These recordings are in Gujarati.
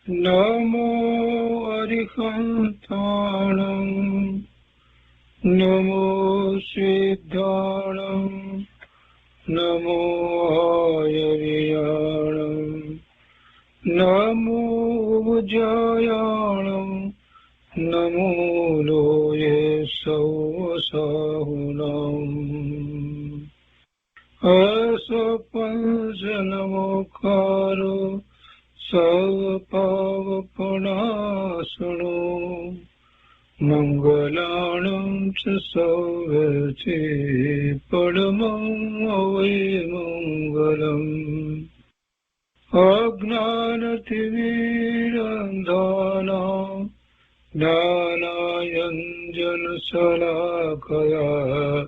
નમો અરિહંતાણં નમો સિદ્ધાણં નમો આયર્યાણં નમો ઉજ્જયાણં નમો લોયે સૌસાહુનાં અસપંચનમોકારો સર્વપાવપનાશનો મંગલાણં ચ સૌવર્ચે પરમં અવૈમંગલम् અજ્ઞાનતિમિરંધાનાં જ્ઞાનાંજનશલાકયા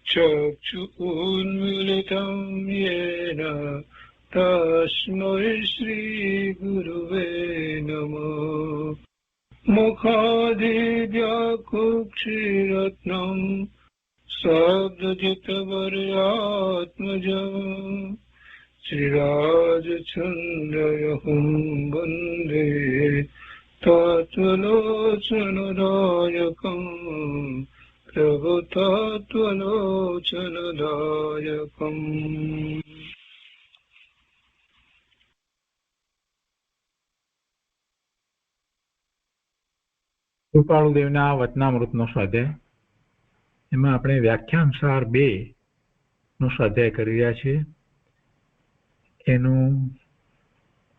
ચક્ષુન્મીલિतं येन તસ્મૈ શ્રીગુરવે નમઃ મુખાદિવ્યાકુક્ષિરત્નં શબ્દજિતવર્યાત્મજં શ્રીરાજચંદ્રયહું વંદે તત્વલોચનદાયકં પ્રભુતત્વલોચનદાયકम् કૃપાળુદેવના વચનામૃતનો સ્વાધ્યાય. એમાં આપણે વ્યાખ્યાનસાર 2 નો સ્વાધ્યાય કરી રહ્યા છીએ. એનું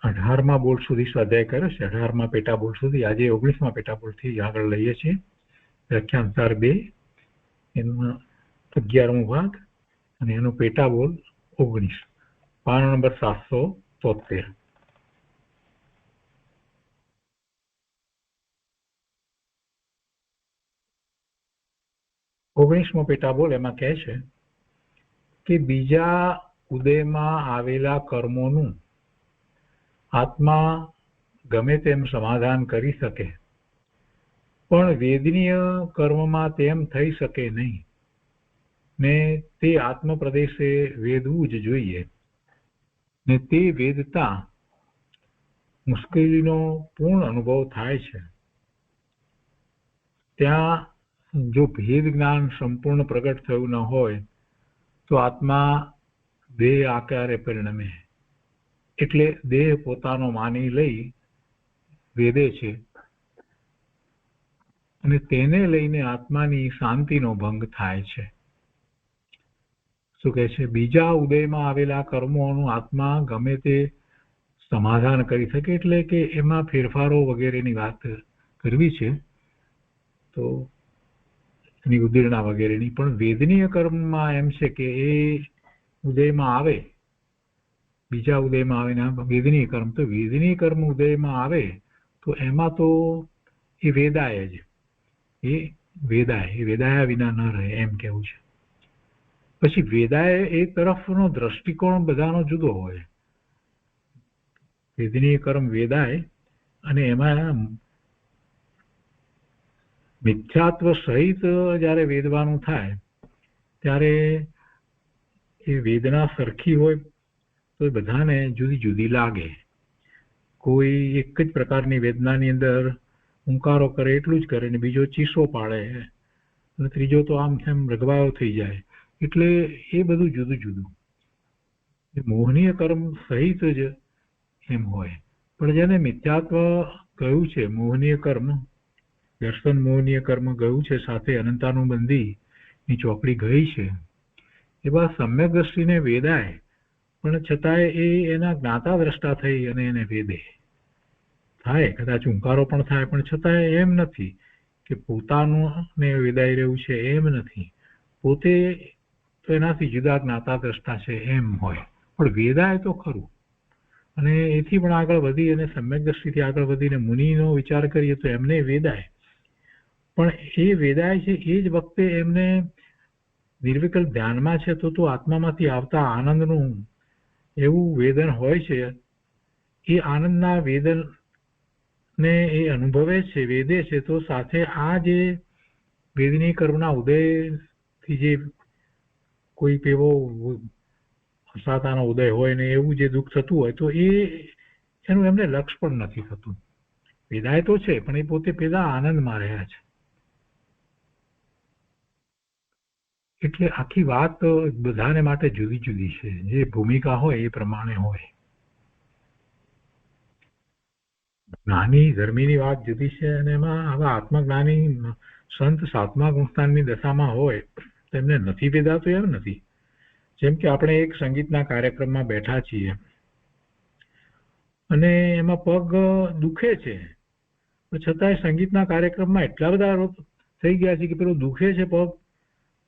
18મા બોલ સુધી સ્વાધ્યાય કર્યો છે, 18મા પેટા બોલ સુધી. આજે 19મા પેટા બોલથી આગળ લઈએ છીએ. વ્યાખ્યાનસાર 2 એમાં 11મો ભાગ અને એનો પેટા બોલ 19, પાનો નંબર 773. ઓગણીસમો પેટા બોલ એમાં કહે છે કે બીજા ઉદયમાં આવેલા કર્મોનું આત્મા ગમે તેમ સમાધાન કરી શકે, પણ વેદનીય કર્મમાં તેમ થઈ શકે નહીં ને તે આત્મપ્રદેશે વેદવું જ જોઈએ. ને તે વેદતા મુશ્કેલીનો પૂર્ણ અનુભવ થાય છે. ત્યાં જો ભેદ જ્ઞાન સંપૂર્ણ પ્રગટ થયું ન હોય તો આત્મા દેહ આકારે પરિણમે. એટલે દેહ પોતાનો માની લઈ વેદે છે અને તેને લઈને આત્માની શાંતિનો ભંગ થાય છે. શું કહે છે? બીજા ઉદયમાં આવેલા કર્મોનું આત્મા ગમે તે સમાધાન કરી શકે, એટલે કે એમાં ફેરફારો વગેરેની વાત કરવી છે તો એની ઉદીરણા વગેરેની. પણ વેદનીય કર્મમાં એમ છે કે એ ઉદયમાં આવે, બીજા ઉદયમાં આવે ને વેદનીય કર્મ, તો વેદનીય કર્મ ઉદયમાં આવે તો એમાં તો એ વેદાય જ, એ વેદાયા વિના ન રહે, એમ કેવું છે. પછી વેદાય એ તરફનો દ્રષ્ટિકોણ બધાનો જુદો હોય. વેદનીય કર્મ વેદાય અને એમાં મિથ્યાત્વ સહિત જ્યારે વેદવાનું થાય ત્યારે એ વેદના સરખી હોય તો એ બધાને જુદી જુદી લાગે. કોઈ એક જ પ્રકારની વેદનાની અંદર હુંકારો કરે એટલું જ કરે ને બીજો ચીસો પાડે અને ત્રીજો તો આમ તેમ રગવાયો થઈ જાય. એટલે એ બધું જુદું જુદું. મોહનીય કર્મ સહિત જ એમ હોય. પણ જેને મિથ્યાત્વ કહ્યું છે, મોહનીય કર્મ, દર્શન મોહનીય કર્મ ગયું છે, સાથે અનંતાનુબંધી ની ચોકડી ગઈ છે, એવા સમ્યક દ્રષ્ટિને વેદાય, પણ છતાંય એ એના જ્ઞાતા દ્રષ્ટા થઈ અને એને વેદે થાય. કદાચ હુંકારો પણ થાય પણ છતાંય એમ નથી કે પોતાનું ને વેદાઈ રહ્યું છે, એમ નથી. પોતે તો એનાથી જુદા જ્ઞાતા દ્રષ્ટા છે એમ હોય, પણ વેદાય તો ખરું. અને એથી પણ આગળ વધી અને સમ્યક દ્રષ્ટિથી આગળ વધીને મુનિનો વિચાર કરીએ તો એમને વેદાય. પણ એ વેદાય છે એ જ વખતે એમને નિર્વિકલ્પ ધ્યાનમાં છે તો આત્મામાંથી આવતા આનંદનું એવું વેદન હોય છે. એ આનંદના વેદન ને એ અનુભવે છે, વેદે છે, તો સાથે આ જે વેદની કર્મના ઉદયથી જે કોઈ એવો હસાતાનો ઉદય હોય ને એવું જે દુઃખ થતું હોય તો એનું એમને લક્ષ પણ નથી થતું. વેદાય તો છે પણ એ પોતે પેલા આનંદમાં રહ્યા છે. એટલે આખી વાત બધાને માટે જુદી જુદી છે. જે ભૂમિકા હોય એ પ્રમાણે હોય. જ્ઞાની ધર્મીની વાત જુદી છે અને એમાં આવા આત્મજ્ઞાની સંત સાતમા ગુણસ્થાનની દશામાં હોય તેમને નથી વેદાતું એમ નથી. જેમ કે આપણે એક સંગીતના કાર્યક્રમમાં બેઠા છીએ અને એમાં પગ દુખે છે, છતાંય સંગીતના કાર્યક્રમમાં એટલા બધા થઈ ગયા છે કે પેલું દુખે છે પગ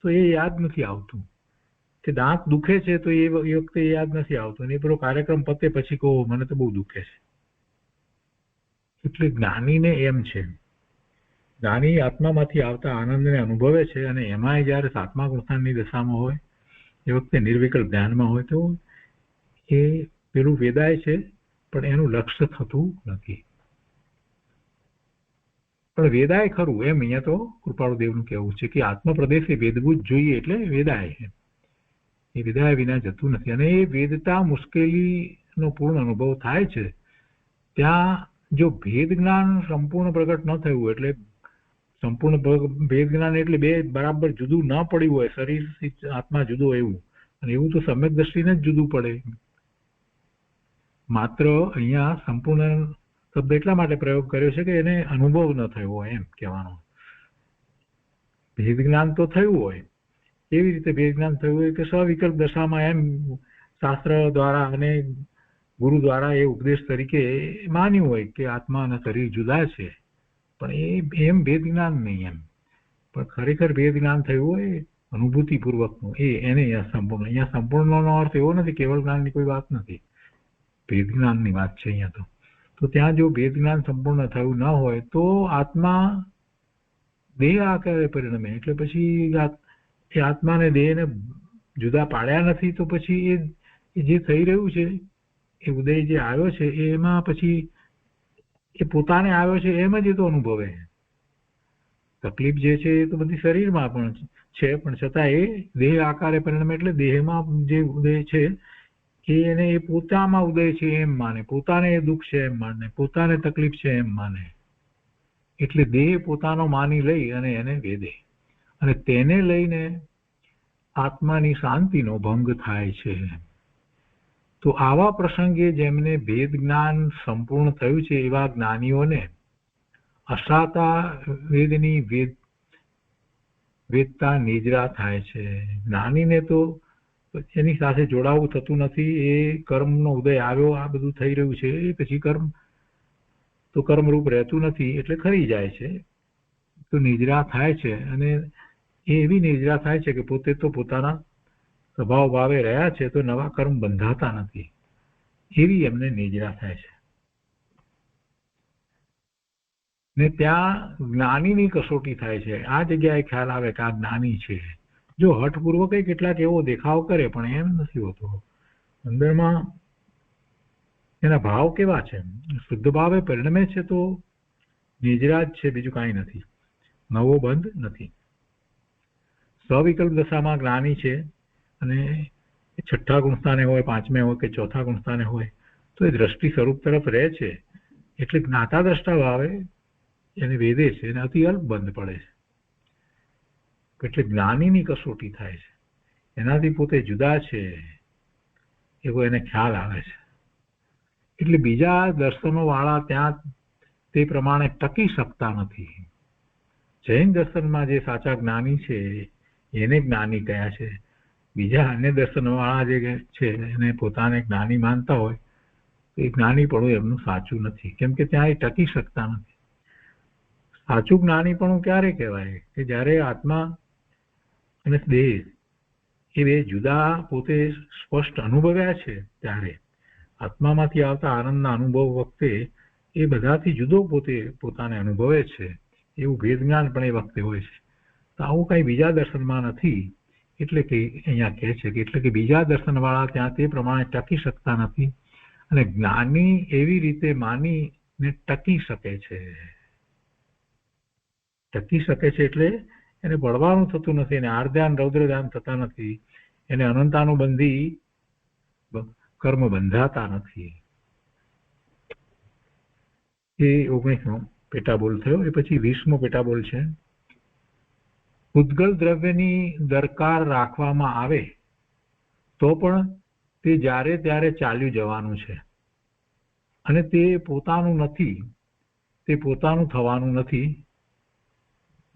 તો એ યાદ નથી આવતું, કે દાંત દુખે છે તો એ વખતે યાદ નથી આવતું, અને એ પેલો કાર્યક્રમ પતે પછી કહો મને તો બહુ દુખે છે. એટલે જ્ઞાનીને એમ છે, જ્ઞાની આત્મામાંથી આવતા આનંદને અનુભવે છે અને એમાંય જયારે સાતમા ગુણસ્થાનની દશામાં હોય એ વખતે નિર્વિકલ્પ ધ્યાનમાં હોય તો એ પેલું વેદાય છે પણ એનું લક્ષ્ય થતું નથી. પણ વેદાય ખરું એમ અહીંયા તો કૃપાળુદેવનું કહેવું છે કે આત્મપ્રદેશે વેદવું જ જોઈએ એટલે વેદાય છે. એ વેદાય વિના જતું નથી. અને એ વેદતા મુશ્કેલીનો પૂર્ણ અનુભવ થાય છે ત્યાં જો ભેદ જ્ઞાન સંપૂર્ણ પ્રગટ ન થયું એટલે સંપૂર્ણ ભેદ જ્ઞાન એટલે બે બરાબર જુદું ન પડ્યું હોય, શરીર આત્મા જુદો એવું, અને એવું તો સમ્યક દ્રષ્ટિને જ જુદું પડે. માત્ર અહીંયા સંપૂર્ણ શબ્દ એટલા માટે પ્રયોગ કર્યો છે કે એને અનુભવ ન થયો હોય એમ કહેવાનો. ભેદ જ્ઞાન તો થયું હોય, એવી રીતે ભેદ જ્ઞાન થયું હોય કે સવિકલ્પ દશામાં એમ શાસ્ત્ર દ્વારા અને ગુરુ દ્વારા એ ઉપદેશ તરીકે માન્યું હોય કે આત્મા અને શરીર જુદા છે, પણ એ એમ ભેદ જ્ઞાન નહીં એમ. પણ ખરેખર ભેદ જ્ઞાન થયું હોય અનુભૂતિપૂર્વકનું એને અહીંયા સંપૂર્ણનો અર્થ એવો નથી, કેવળ જ્ઞાનની કોઈ વાત નથી, ભેદ જ્ઞાનની વાત છે અહીંયા તો ત્યાં જો ભેદ જ્ઞાન સંપૂર્ણ થયું ન હોય તો આત્મા દેહ આકારે પરિણમે. એટલે પછી એ આત્માને દેહને જુદા પાડ્યા નથી તો પછી એ જે થઈ રહ્યું છે એ ઉદય જે આવ્યો છે એમાં પછી એ પોતાને આવ્યો છે એમ જ એ તો અનુભવે. તકલીફ જે છે એ તો બધી શરીરમાં પણ છે, પણ છતાં એ દેહ આકારે પરિણમે એટલે દેહમાં જે ઉદય છે એને એ પોતામાં ઉદય છે એમ માને, પોતાને એ દુઃખ છે એમ માને, પોતાને તકલીફ છે એમ માને. એટલે દેહ પોતાનો માની લઈ અને એને વેદે, અને તેને લઈને આત્માની શાંતિનો ભંગ થાય છે. તો આવા પ્રસંગે જેમને ભેદ જ્ઞાન સંપૂર્ણ થયું છે એવા જ્ઞાનીઓને અસાતા વેદની વેદતા નિજરા થાય છે. જ્ઞાનીને તો એની સાથે જોડાવું થતું નથી. એ કર્મનો ઉદય આવ્યો, આ બધું થઈ રહ્યું છે, એ પછી કર્મ તો કર્મરૂપ રહેતું નથી એટલે ખરી જાય છે, તો નિજરા થાય છે. અને એ એવી નિજરા થાય છે કે પોતે તો પોતાના સ્વભાવ ભાવે રહ્યા છે તો નવા કર્મ બંધાતા નથી, એવી એમને નિજરા થાય છે. ને ત્યાં જ્ઞાનીની કસોટી થાય છે. આ જગ્યાએ ખ્યાલ આવે કે આ જ્ઞાની છે. જો હઠપૂર્વક કેટલાક એવો દેખાવ કરે પણ એમ નથી હોતો, અંદરમાં એના ભાવ કેવા છે, શુદ્ધ ભાવે પરિણમે છે તો નિજરા જ છે, બીજું કાંઈ નથી, નવો બંધ નથી. સવિકલ્પ દશામાં જ્ઞાની છે અને છઠ્ઠા ગુણસ્થાને હોય, પાંચમે હોય કે ચોથા ગુણસ્થાને હોય તો એ દ્રષ્ટિ સ્વરૂપ તરફ રહે છે, એટલે જ્ઞાતા દ્રષ્ટા ભાવે એને વેદે છે અને અતિ અલ્પ બંધ પડે છે. એટલે જ્ઞાનીની કસોટી થાય છે, એનાથી પોતે જુદા છે એવો એને ખ્યાલ આવે છે. એટલે બીજા દર્શનો વાળા ત્યાં તે પ્રમાણે ટકી શકતા નથી. જૈન દર્શનમાં જે સાચા જ્ઞાની છે એને જ્ઞાની કયા છે, બીજા અન્ય દર્શનો વાળા જે છે એને પોતાને જ્ઞાની માનતા હોય તો એ જ્ઞાનીપણું એમનું સાચું નથી, કેમ કે ત્યાં એ ટકી શકતા નથી. સાચું જ્ઞાનીપણું ક્યારે કહેવાય કે જ્યારે આત્મા અને દેહ એ બે જુદા પોતે સ્પષ્ટ અનુભવ્યા છે, ત્યારે આત્મામાંથી આવતા આનંદના અનુભવ વખતે એ બધાથી જુદો પોતે પોતાને અનુભવે છે, એવું ભેદ જ્ઞાન પણ એ વખતે હોય છે. તો આવું કઈ બીજા દર્શનમાં નથી, એટલે કે અહીંયા કહે છે કે એટલે કે બીજા દર્શનવાળા ત્યાં તે પ્રમાણે ટકી શકતા નથી, અને જ્ઞાની એવી રીતે માનીને ટકી શકે છે. ટકી શકે છે એટલે એને બળવાનું થતું નથી, એને આર્ધ્યાન રૌદ્ર ધ્યાન થતા નથી, એને અનંતાનુબંધી કર્મ બંધાતા નથી. એ 19મો પેટાબોલ થયો. એ પછી 20મો પેટાબોલ છે. પૂતગલ દ્રવ્યની દરકાર રાખવામાં આવે તો પણ તે જ્યારે ત્યારે ચાલ્યું જવાનું છે અને તે પોતાનું નથી, તે પોતાનું થવાનું નથી.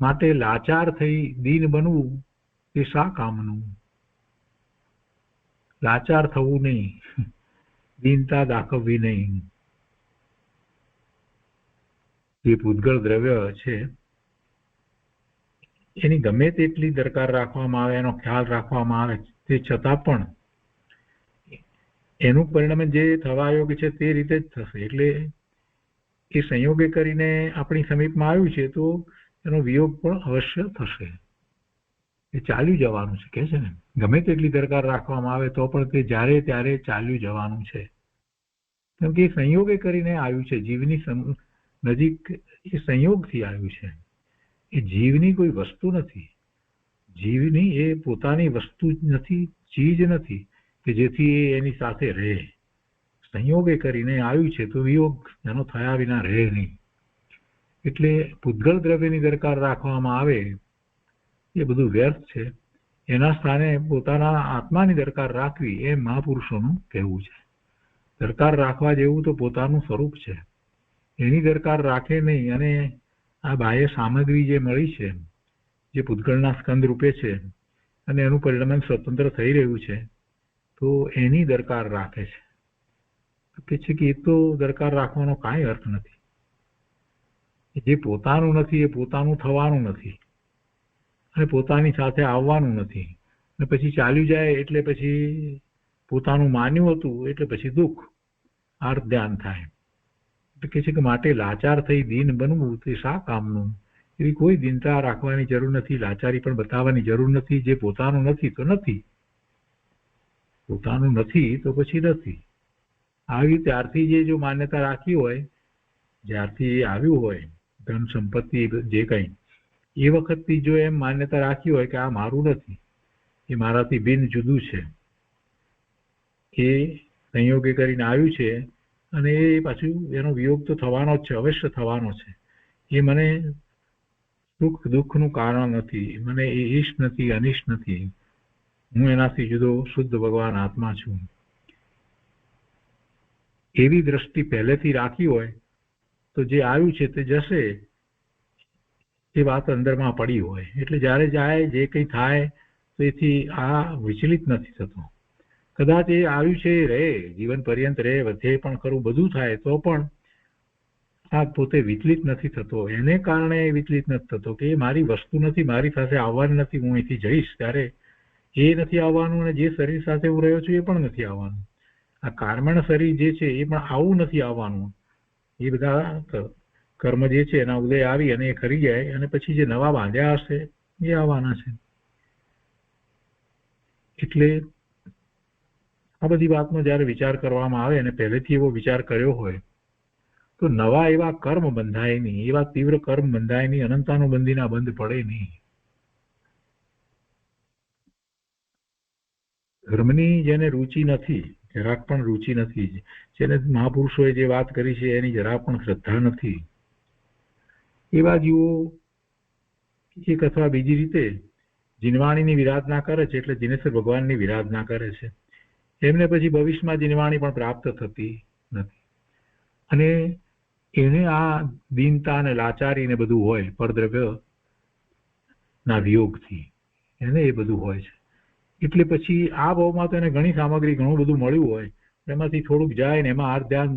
માટે લાચાર થઈ દીન બનવું તે શા કામનું? લાચાર થવું નહીં, દીનતા દાખવવી નહીં. જે પૂતગલ દ્રવ્ય છે એની ગમે તેટલી દરકાર રાખવામાં આવે, એનો ખ્યાલ રાખવામાં આવે, તે છતાં પણ એનું પરિણામ જે થવા યોગ્ય છે તે રીતે જ થશે. એટલે એ સંયોગે કરીને આપણી સમીપમાં આવ્યું છે તો એનો વિયોગ પણ અવશ્ય થશે. એ ચાલ્યું જવાનું છે કે છે ને, ગમે તેટલી દરકાર રાખવામાં આવે તો પણ તે જ્યારે ત્યારે ચાલ્યું જવાનું છે. કેમ કે એ સંયોગે કરીને આવ્યું છે. જીવની નજીક એ સંયોગથી આવ્યું છે. એ જીવની કોઈ વસ્તુ નથી. જીવની એ પોતાની વસ્તુ જ નથી, ચીજ નથી કે જેથી એ એની સાથે રહે. સંયોગે કરીને આવ્યું છે તો વિયોગ એનો થયા વિના રહે નહીં. એટલે પૂતગલ દ્રવ્યની દરકાર રાખવામાં આવે એ બધું વ્યર્થ છે. એના સ્થાને પોતાના આત્માની દરકાર રાખવી એ મહાપુરુષોનું કહેવું છે. દરકાર રાખવા જેવું તો પોતાનું સ્વરૂપ છે, એની દરકાર રાખે નહીં. અને આ બાહ્ય સામગ્રી જે મળી છે, જે પૂતગલના સ્કંદ રૂપે છે અને એનું પરિણામ સ્વતંત્ર થઈ રહ્યું છે, તો એની દરકાર રાખે છે. કે છે કે એ તો દરકાર રાખવાનો કાંઈ અર્થ નથી. જે પોતાનું નથી એ પોતાનું થવાનું નથી અને પોતાની સાથે આવવાનું નથી. અને પછી ચાલ્યું જાય એટલે પછી પોતાનું માન્યું હતું એટલે પછી દુઃખ આર્ત ધ્યાન થાય. એટલે કે છે કે માટે લાચાર થઈ દીન બનવું તે શા કામનું? એવી કોઈ દીનતા રાખવાની જરૂર નથી, લાચારી પણ બતાવવાની જરૂર નથી. જે પોતાનું નથી તો નથી, પોતાનું નથી તો પછી નથી. આવી ત્યારથી જો માન્યતા રાખી હોય, જ્યારથી આવ્યું હોય ધન સંપત્તિ જે કંઈ, એ વખતથી જો એમ માન્યતા રાખી હોય કે આ મારું નથી, એ મારાથી ભિન્ન જુદું છે, એ સંયોગે કરીને આવ્યું છે અને એ પાછું એનો વિયોગ તો થવાનો જ છે, અવશ્ય થવાનો છે. એ મને સુખ દુઃખનું કારણ નથી, મને એ ઈષ્ટ નથી, અનિષ્ટ નથી. હું એનાથી જુદો શુદ્ધ ભગવાન આત્મા છું. એવી દ્રષ્ટિ પહેલેથી રાખી હોય તો જે આવ્યું છે તે જશે, એ વાત અંદરમાં પડી હોય. એટલે જ્યારે જાય જે કંઈ થાય તો એથી આ વિચલિત નથી થતો. કદાચ એ આવ્યું છે એ રહે, જીવન પર્યંત રહે, વધે પણ ખરું, બધું થાય તો પણ આ પોતે વિચલિત નથી થતો. એને કારણે વિચલિત નથી થતો કે એ મારી વસ્તુ નથી, મારી સાથે આવવાની નથી. હું અહીંથી જઈશ ત્યારે એ નથી આવવાનું અને જે શરીર સાથે હું રહ્યો છું એ પણ નથી આવવાનું. આ કારમણ શરીર જે છે એ પણ આવું નથી આવવાનું. એ બધા કર્મ જે છે એના ઉદય આવી અને એ ખરી જાય અને પછી જે નવા બાંધ્યા હશે એ આવવાના છે. એટલે આ બધી વાતનો જ્યારે વિચાર કરવામાં આવે અને પહેલેથી એવો વિચાર કર્યો હોય તો નવા એવા કર્મ બંધાય નહીં, એવા તીવ્ર કર્મ બંધાય નહીં, અનંતાનો બંધીના બંધ પડે નહીં. ધર્મની જેને રુચિ નથી, જરાક પણ રુચિ નથી, જેને મહાપુરુષોએ જે વાત કરી છે એની જરા પણ શ્રદ્ધા નથી, એવા જીવો એક અથવા બીજી રીતે જીનવાણીની વિરાધના કરે છે. એટલે જીનેશ્વર ભગવાનની વિરાધના કરે છે. એમને પછી ભવિષ્યમાં જીનવાણી પણ પ્રાપ્ત થતી નથી. અને એને આ દીનતા અને લાચારી ને બધું હોય પરદ્રવ્ય ના વિયોગથી એને એ બધું હોય છે. એટલે પછી આ ભાવમાં તો એને ઘણી સામગ્રી, ઘણું બધું મળ્યું હોય, એમાંથી થોડુંક જાય ને એમાં આર્ત ધ્યાન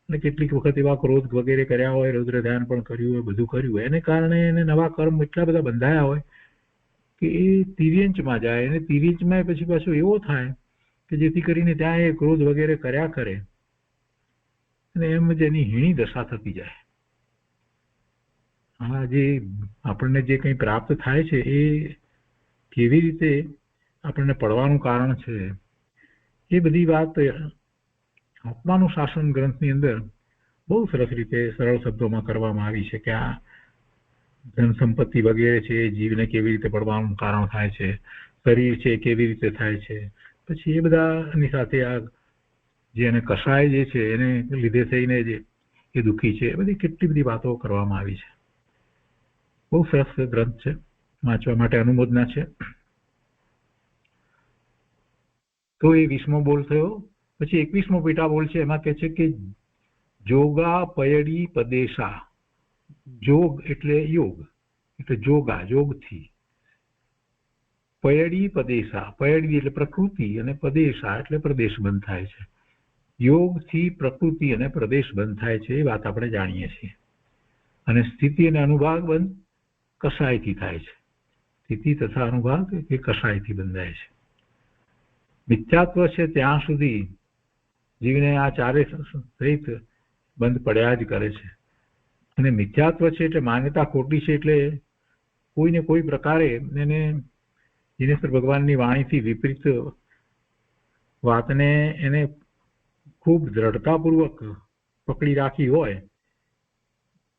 અને કેટલીક વખત એવા ક્રોધ વગેરે કર્યા હોય, રૌદ્ર ધ્યાન પણ કર્યું હોય, બધું કર્યું હોય, એને કારણે એને નવા કર્મ એટલા બધા બંધાયા હોય કે એ તિર્યંચમાં જાય. અને તિર્યંચમાં પછી પાછો એવો થાય કે જેથી કરીને ત્યાં એ ક્રોધ વગેરે કર્યા કરે અને એમ જ એની હીણી દશા થતી જાય. આ જે આપણને જે કંઈ પ્રાપ્ત થાય છે એ કેવી રીતે આપણને પડવાનું કારણ છે, એ બધી વાત આત્માનું શાસન ગ્રંથની અંદર બહુ સરસ રીતે સરળ શબ્દોમાં કરવામાં આવી છે કે આ ધન સંપત્તિ વગેરે છે એ જીવને કેવી રીતે પડવાનું કારણ થાય છે, શરીર છે કેવી રીતે થાય છે, પછી એ બધાની સાથે આ જે એને કષાય જે છે એને લીધે થઈને જે એ દુઃખી છે, એ બધી કેટલી બધી વાતો કરવામાં આવી છે. બહુ સરસ ગ્રંથ છે, વાંચવા માટે અનુમોદના છે. તો એ 20મો બોલ થયો. પછી 21મો પેટા બોલ છે, એમાં કહે છે કે જોગા પયડી પદેશા. જોગ એટલે યોગ, એટલે જોગા, યોગથી. પયડી પદેશા, પયડી એટલે પ્રકૃતિ અને પદેશા એટલે પ્રદેશ બંધ થાય છે. યોગથી પ્રકૃતિ અને પ્રદેશ બંધ થાય છે, એ વાત આપણે જાણીએ છીએ. અને સ્થિતિ અને અનુભાગ બંધ કષાયથી થાય છે. સ્થિતિ તથા અનુભાગ એ કષાયથી બંધાય છે. મિથ્યાત્વ છે ત્યાં સુધી જીવને આ ચારે સહિત બંધ પડ્યા જ કરે છે. અને મિથ્યાત્વ છે એટલે માન્યતા ખોટી છે, એટલે કોઈને કોઈ પ્રકારે એને દિનેશ્વર ભગવાનની વાણીથી વિપરીત વાતને એને ખૂબ દ્રઢતાપૂર્વક પકડી રાખી હોય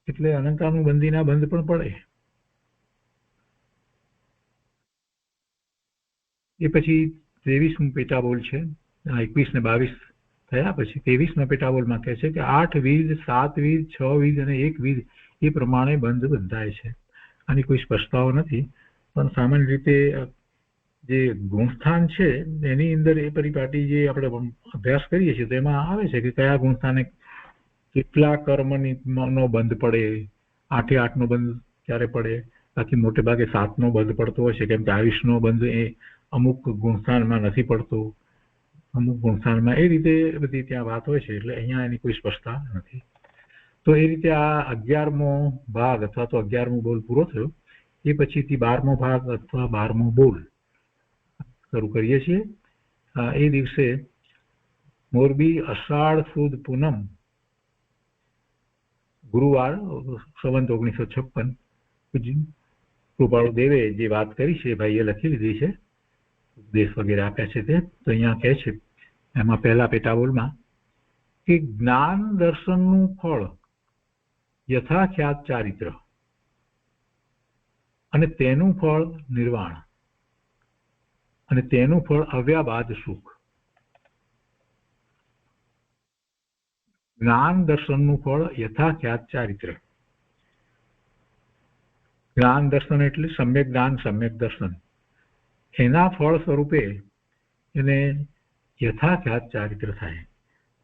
એટલે અનંતાનુબંધીના બંધ પણ પડે. એ પછી 23મું પેટાબોલ છે. 21 ને 22 થયા પછી 23મા પેટાબોલમાં કહે છે કે 8 વિધ, 7 વિધ, 6 વિધ અને 1 વિધ એ પ્રમાણે બંધ બંધાય છે. આની કોઈ સ્પષ્ટતાઓ નથી, પણ સામાન્ય રીતે જે ગુણસ્થાન છે એની અંદર એ પરિપાટી જે આપણે અભ્યાસ કરીએ છીએ તેમાં આવે છે કે કયા ગુણસ્થાને કેટલા કર્મનો બંધ પડે. 8 નો બંધ ક્યારે પડે, બાકી મોટે ભાગે 7નો બંધ પડતો હોય છે, કેમ કે 22નો બંધ એ અમુક ગુણસ્થાનમાં નથી પડતો, અમુક ગુણસ્થાનમાં. એ રીતે બધી ત્યાં વાત હોય છે, એટલે અહીંયા એની કોઈ સ્પષ્ટતા નથી. તો એ રીતે આ 11મો ભાગ અથવા તો 11મો બોલ પૂરો થયો. એ પછીથી 12મો ભાગ અથવા 12મો બોલ શરૂ કરીએ છીએ. એ દિવસે મોરબી અષાઢ સુદ પૂનમ ગુરુવાર સંવંત 1956 કૃપાળુ દેવે જે વાત કરી છે ભાઈએ લખી લીધી છે, ઉપદેશ વગેરે આપ્યા છે તે. તો અહીંયા કહે છે એમાં પહેલા પેટાબોલમાં કે જ્ઞાન દર્શનનું ફળ યથાખ્યાત ચારિત્ર અને તેનું ફળ નિર્વાણ અને તેનું ફળ અવ્યાબાદ સુખ. જ્ઞાન દર્શનનું ફળ યથાખ્યાત ચારિત્ર. જ્ઞાન દર્શન એટલે સમ્યક જ્ઞાન, સમ્યક દર્શન. એના ફળ સ્વરૂપે એને યથાખ્યાત ચારિત્ર થાય.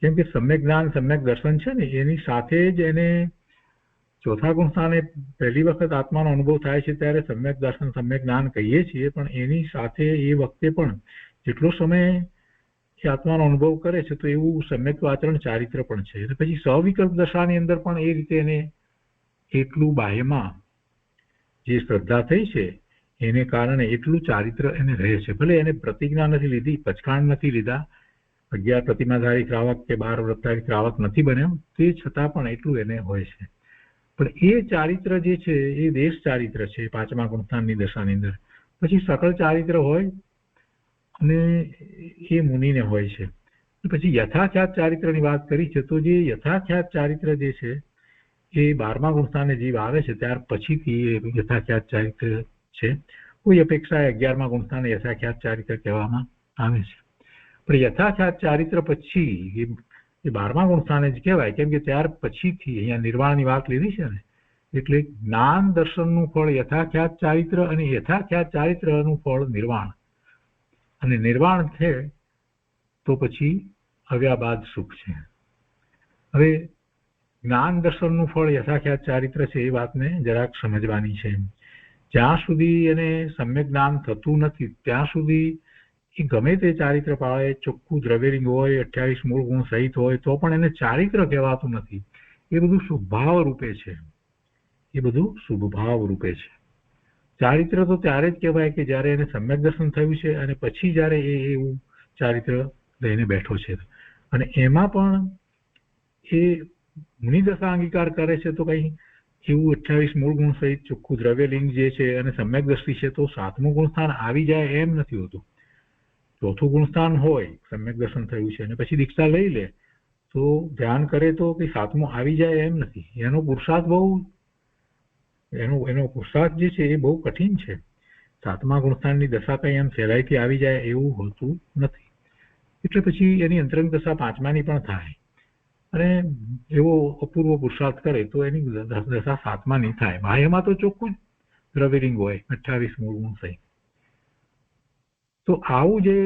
કેમ કે સમ્યક જ્ઞાન, સમ્યક દર્શન છે ને એની સાથે જ એને ચોથા ગુણસ્થાને પહેલી વખત આત્માનો અનુભવ થાય છે ત્યારે સમ્યક દર્શન, સમ્યક જ્ઞાન કહીએ છીએ, પણ એની સાથે એ વખતે પણ જેટલો સમય એ આત્માનો અનુભવ કરે છે તો એવું સમ્યક આચરણ ચારિત્ર પણ છે. એટલે પછી સવિકલ્પ દશાની અંદર પણ એ રીતે એને એટલું બાહ્યમાં જે શ્રદ્ધા થઈ છે એને કારણે એટલું ચારિત્ર એને રહે છે. ભલે એને પ્રતિજ્ઞા નથી લીધી, પચખાણ નથી લીધા, 11 પ્રતિમાધારી શ્રાવક કે 12 વ્રતધારી શ્રાવક નથી બન્યો, તે છતાં પણ એટલું એને હોય છે. પણ એ ચારિત્ર જે છે એ દેશ ચારિત્ર છે 5મા ગુણસ્થાનની દશાની અંદર. પછી સકળ ચારિત્ર હોય અને એ મુનિને હોય છે. પછી યથાખ્યાત ચારિત્રની વાત કરી છે, તો જે યથાખ્યાત ચારિત્ર જે છે એ 12મા ગુણસ્થાને જીવ આવે છે ત્યાર પછીથી એ યથાખ્યાત ચારિત્ર છે. કોઈ અપેક્ષાએ 11મા ગુણસ્થાને યથાખ્યાત ચારિત્ર કહેવામાં આવે છે. પણ યથાખ્યાત ચારિત્ર પછી એ 12મા ગુણસ્થાને જ કહેવાય, કેમ કે ત્યાર પછીથી અહીંયા નિર્વાણની વાત લીધી છે ને, એટલે જ્ઞાન દર્શનનું ફળ યથાખ્યાત ચારિત્ર અને યથાખ્યાત ચારિત્રનું ફળ નિર્વાણ. અને નિર્વાણ છે તો પછી અવ્યાબાદ સુખ છે. હવે જ્ઞાન દર્શનનું ફળ યથાખ્યાત ચારિત્ર છે એ વાતને જરાક સમજવાની છે. જ્યાં સુધી એને સમ્યક જ્ઞાન થતું નથી ત્યાં સુધી એ ગમે તે ચારિત્ર પાળે, ચોખ્ખું દ્રવ્યલિંગ હોય, 28 મૂળ ગુણ સહિત હોય, તો પણ એને ચારિત્ર કહેવાતું નથી. એ બધું શુભભાવ રૂપે છે, એ બધું શુભભાવ રૂપે છે. ચારિત્ર તો ત્યારે જ કહેવાય કે જ્યારે એને સમ્યક દર્શન થયું છે અને પછી જ્યારે એ એવું ચારિત્ર લઈને બેઠો છે. અને એમાં પણ એ મુનિદશા અંગીકાર કરે છે તો કંઈ એવું 28 મૂળ ગુણ સહિત ચોખ્ખું દ્રવ્યલિંગ જે છે અને સમ્યક દ્રષ્ટિ છે તો 7મું ગુણસ્થાન આવી જાય એમ નથી હોતું. ચોથું ગુણસ્થાન હોય, સમ્યક દર્શન થયું છે અને પછી દીક્ષા લઈ લે તો ધ્યાન કરે તો કે 7મું આવી જાય એમ નથી. એનો પુરુષાર્થ જે છે એ બહુ કઠિન છે. 7મા ગુણસ્થાનની દશા કંઈ એમ સહેલાઈથી આવી જાય એવું હોતું નથી. એટલે પછી એની અંતરંગ દશા 5માની પણ થાય અને એવો અપૂર્વ પુરુષાર્થ કરે તો એની દશા 7માં નહીં થાય. બાહ્યમાં તો ચોખ્ખું જ દ્રવ્યલિંગ હોય 28 મૂળ ગુણ સહિત. તો આવું જે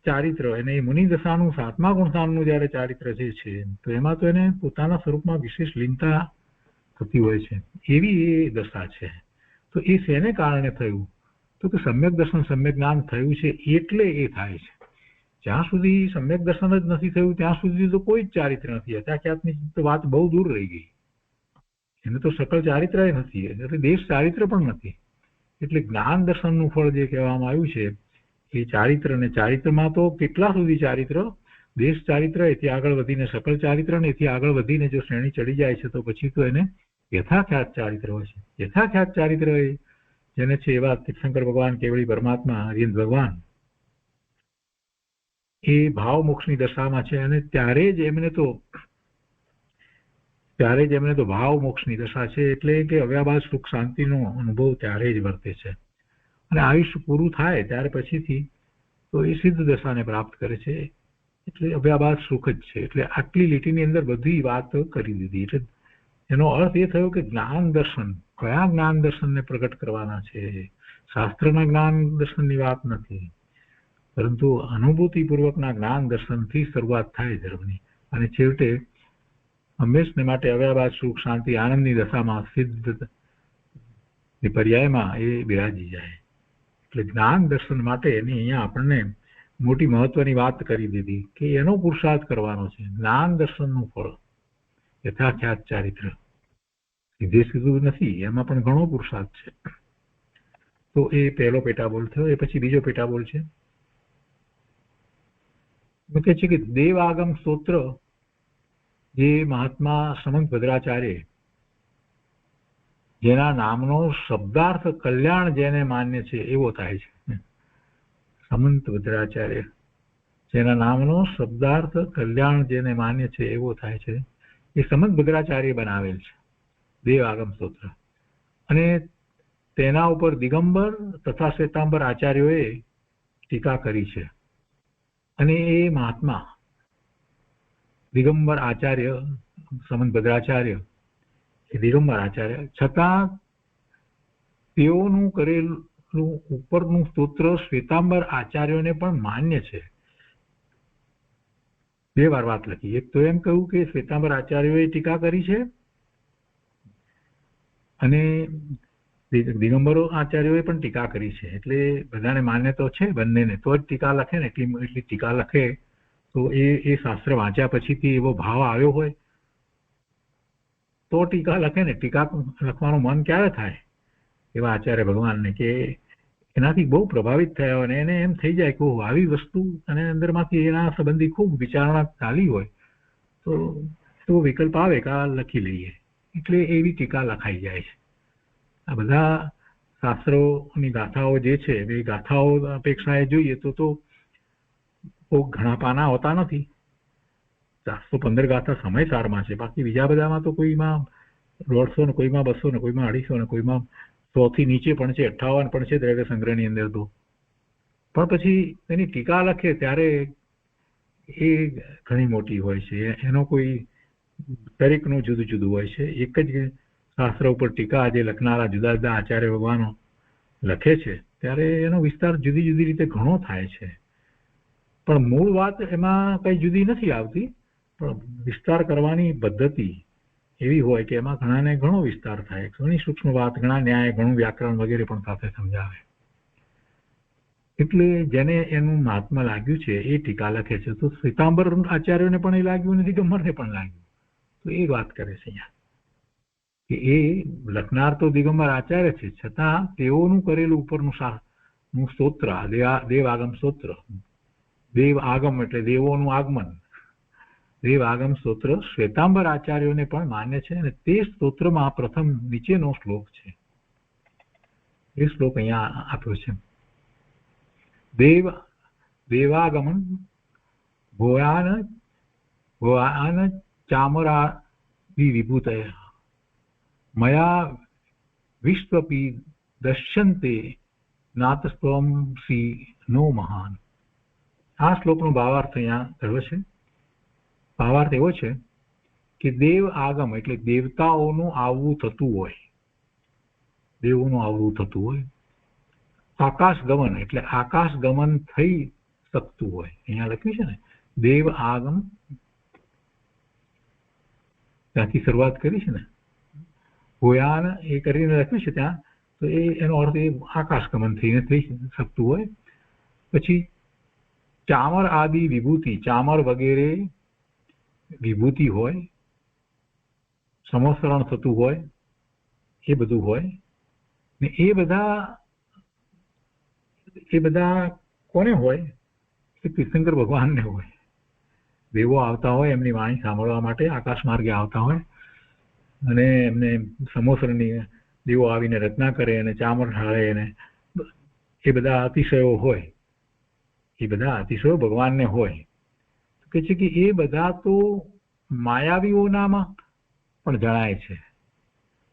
ચારિત્ર એને મુનિ દશાનું 7મા ગુણસ્થાનનું જયારે ચારિત્ર જે છે તો એમાં તો એને પોતાના સ્વરૂપમાં વિશેષ લીનતા થતી હોય છે. એવી એ દશા છે. તો એ શેને કારણે થયું? તો કે સમ્યક દર્શન સમ્યક જ્ઞાન થયું છે એટલે એ થાય છે. જ્યાં સુધી સમ્યક દર્શન જ નથી થયું ત્યાં સુધી તો કોઈ જ ચારિત્ર નથી. યથાખ્યાતની તો વાત બહુ દૂર રહી ગઈ. એને તો સકળ ચારિત્ર નથી, એટલે દેશ ચારિત્ર પણ નથી. એટલે જ્ઞાન દર્શનનું ફળ જે કહેવામાં આવ્યું છે એ ચારિત્ર, ને ચારિત્રમાં તો કેટલા સુધી ચારિત્ર? દેશ ચારિત્ર, એથી આગળ વધીને સકળ ચારિત્ર, ને એથી આગળ વધીને જો શ્રેણી ચડી જાય છે તો પછી તો એને યથાખ્યાત ચારિત્ર હોય છે. યથાખ્યાત ચારિત્ર જેને છે એવા તીર્થંકર ભગવાન, કેવળી પરમાત્મા, હરિયન ભગવાન, એ ભાવ મોક્ષની દશામાં છે. અને ત્યારે જ એમને તો ભાવ મોક્ષની દશા છે. એટલે કે અવ્યાભાસ સુખ શાંતિનો અનુભવ ત્યારે જ વર્તે છે. અને આયુષ્ય પૂરું થાય ત્યારે પછીથી તો એ સિદ્ધ દશાને પ્રાપ્ત કરે છે. એટલે અવ્યાભાસ સુખ જ છે. એટલે આટલી લીટીની અંદર બધી વાત કરી દીધી. એટલે એનો અર્થ એ થયો કે જ્ઞાન દર્શન, કયા જ્ઞાન દર્શનને પ્રગટ કરવાના છે? શાસ્ત્રના જ્ઞાન દર્શનની વાત નથી, પરંતુ અનુભૂતિપૂર્વકના જ્ઞાન દર્શનથી શરૂઆત થાય ધર્મની. અને છેવટે હંમેશને માટે અવ્યાભાસ સુખ શાંતિ આનંદની દશામાં સિદ્ધ પર્યાયમાં એ બિરાજી જાય. એટલે જ્ઞાન દર્શન માટે એની અહીંયા આપણને મોટી મહત્વની વાત કરી દીધી કે એનો પુરુષાર્થ કરવાનો છે. જ્ઞાન દર્શનનું ફળ યથાખ્યાત ચારિત્ર સીધે સીધું નથી, એમાં પણ ઘણો પુરુષાર્થ છે. તો એ પહેલો પેટાબોલ થયો. એ પછી બીજો પેટાબોલ છે, કહે છે કે દેવ આગમ સ્તોત્ર જે મહાત્મા સમંત ભદ્રાચાર્ય, જેના નામનો શબ્દાર્થ કલ્યાણ જેને માન્ય છે એવો થાય છે. સમંત ભદ્રાચાર્ય, જેના નામનો શબ્દાર્થ કલ્યાણ જેને માન્ય છે એવો થાય છે, એ સમંત ભદ્રાચાર્ય બનાવેલ છે દેવ આગમ સ્તોત્ર. અને તેના ઉપર દિગંબર તથા શ્વેતાંબર આચાર્યોએ ટીકા કરી છે. અને એ મહાત્મા દિગંબર આચાર્ય, સમંત ભદ્રાચાર્ય એ દિગંબર આચાર્ય, છતાં તેઓનું કરેલું ઉપરનું સ્તોત્ર શ્વેતાંબર આચાર્યોને પણ માન્ય છે. બે વાર વાત લખી. એક તો એમ કહ્યું કે શ્વેતાંબર આચાર્યોએ ટીકા કરી છે, અને દિગંબરો આચાર્યોએ પણ ટીકા કરી છે. એટલે બધાને માન્ય તો છે બંનેને, તો જ ટીકા લખે ને. એટલી ટીકા લખે તો એ શાસ્ત્ર વાંચ્યા પછીથી એવો ભાવ આવ્યો હોય તો ટીકા લખે ને. ટીકા લખવાનું મન ક્યારે થાય એવા આચાર્ય ભગવાનને કે એનાથી બહુ પ્રભાવિત થયા અને એને એમ થઈ જાય કે આવી વસ્તુ અને અંદરમાંથી એના સંબંધી ખૂબ વિચારણા ચાલી હોય તો વિકલ્પ આવે કે આ લખી લઈએ. એટલે એવી ટીકા લખાઈ જાય છે. આ બધા શાસ્ત્રોની ગાથાઓ જે છે એ ગાથાઓ અપેક્ષાએ જોઈએ તો ઘણા પાના હોતા નથી. 415 ગાથા સમયસારમાં છે. બાકી બીજા બધામાં તો કોઈમાં 150 ને કોઈમાં 200 ને કોઈમાં 250 ને કોઈમાં 100 થી નીચે પણ છે, 58 પણ છે દ્રવ્ય સંગ્રહની અંદર. તો પણ પછી એની ટીકા લખે ત્યારે એ ઘણી મોટી હોય છે. એનો કોઈ દરેકનું જુદું જુદું હોય છે. એક જ શાસ્ત્ર ઉપર ટીકા જે લખનારા જુદા જુદા આચાર્ય ભગવાનો લખે છે ત્યારે એનો વિસ્તાર જુદી જુદી રીતે ઘણો થાય છે. પણ મૂળ વાત એમાં કઈ જુદી નથી આવતી, પણ વિસ્તાર કરવાની પદ્ધતિ એવી હોય કે એમાં ઘણાને ઘણો વિસ્તાર થાય. ઘણી સૂક્ષ્મ વાત, ઘણા ન્યાય, ઘણું વ્યાકરણ વગેરે પણ સાથે સમજાવે. એટલે જેને એનું મહાત્મા લાગ્યું છે એ ટીકા લખે છે. તો શ્વેતાંબર આચાર્યોને પણ એ લાગ્યું નથી, દિગંબરને પણ લાગ્યું. તો એ વાત કરે છે અહીંયા કે એ લખનાર તો દિગંબર આચાર્ય છે, છતાં તેઓનું કરેલું ઉપરનું સ્તોત્ર, દેવ આગમ સ્તોત્ર, દેવ આગમ એટલે દેવોનું આગમન, દેવ આગમ સ્તોત્ર શ્વેતાંબર આચાર્યોને પણ માન્ય છે. અને તે સ્તોત્રમાં પ્રથમ નીચેનો શ્લોક છે. એ શ્લોક અહીંયા આપ્યો છે. દેવાગમન ભોયાન ચામરા વિભૂતય મયા વિશ્વપી દશ્યંતે નાતસ્ત્વમસી નો મહાન. આ શ્લોકનો ભાવાર્થ અહીંયા થયો છે. ભાવાર્થ એવો છે કે દેવ આગમ એટલે દેવતાઓનું આવવું થતું હોય, દેવોનું આવવું થતું હોય. આકાશ ગમન એટલે આકાશ ગમન થઈ શકતું હોય. અહીંયા લખ્યું છે ને દેવ આગમ, ત્યાંથી શરૂઆત કરી છે ને, હોયાન એ કરીને લખ્યું છે ત્યાં, તો એનો અર્થ એ આકાશ ગમન થઈને થઈ શકતું હોય. પછી ચામર આદિ વિભૂતિ, ચામર વગેરે વિભૂતિ હોય, સમસરણ થતું હોય, એ બધું હોય ને એ બધા કોને હોય? શ્રી તીર્થંકર ભગવાનને હોય. દેવો આવતા હોય એમની વાણી સાંભળવા માટે, આકાશ માર્ગે આવતા હોય અને એમને સમોસરની દેવો આવીને રચના કરે અને ચામર ઢાળે અને એ બધા અતિશયો હોય, એ બધા અતિશયો ભગવાનને હોય. કે છે કે એ બધા તો માયાવીઓનામાં પણ જણાય છે,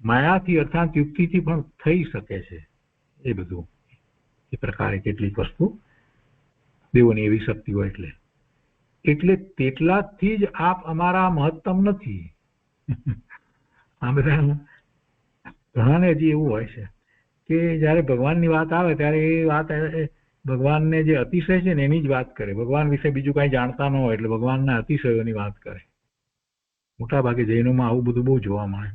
માયાથી અર્થાત યુક્તિથી પણ થઈ શકે છે. એ બધું એ પ્રકારે કેટલીક વસ્તુ દેવોની એવી શક્તિ હોય એટલે તેટલાથી જ આપ અમારા મહત્તમ નથી. આ બધા ઘણાને હજી એવું હોય છે કે જયારે ભગવાનની વાત આવે ત્યારે એ વાત ભગવાનને જે અતિશય છે ને એની જ વાત કરે, ભગવાન વિશે બીજું કાંઈ જાણતા ન હોય એટલે ભગવાનના અતિશયોની વાત કરે. મોટા ભાગે જૈનોમાં આવું બધું બહુ જોવા મળે.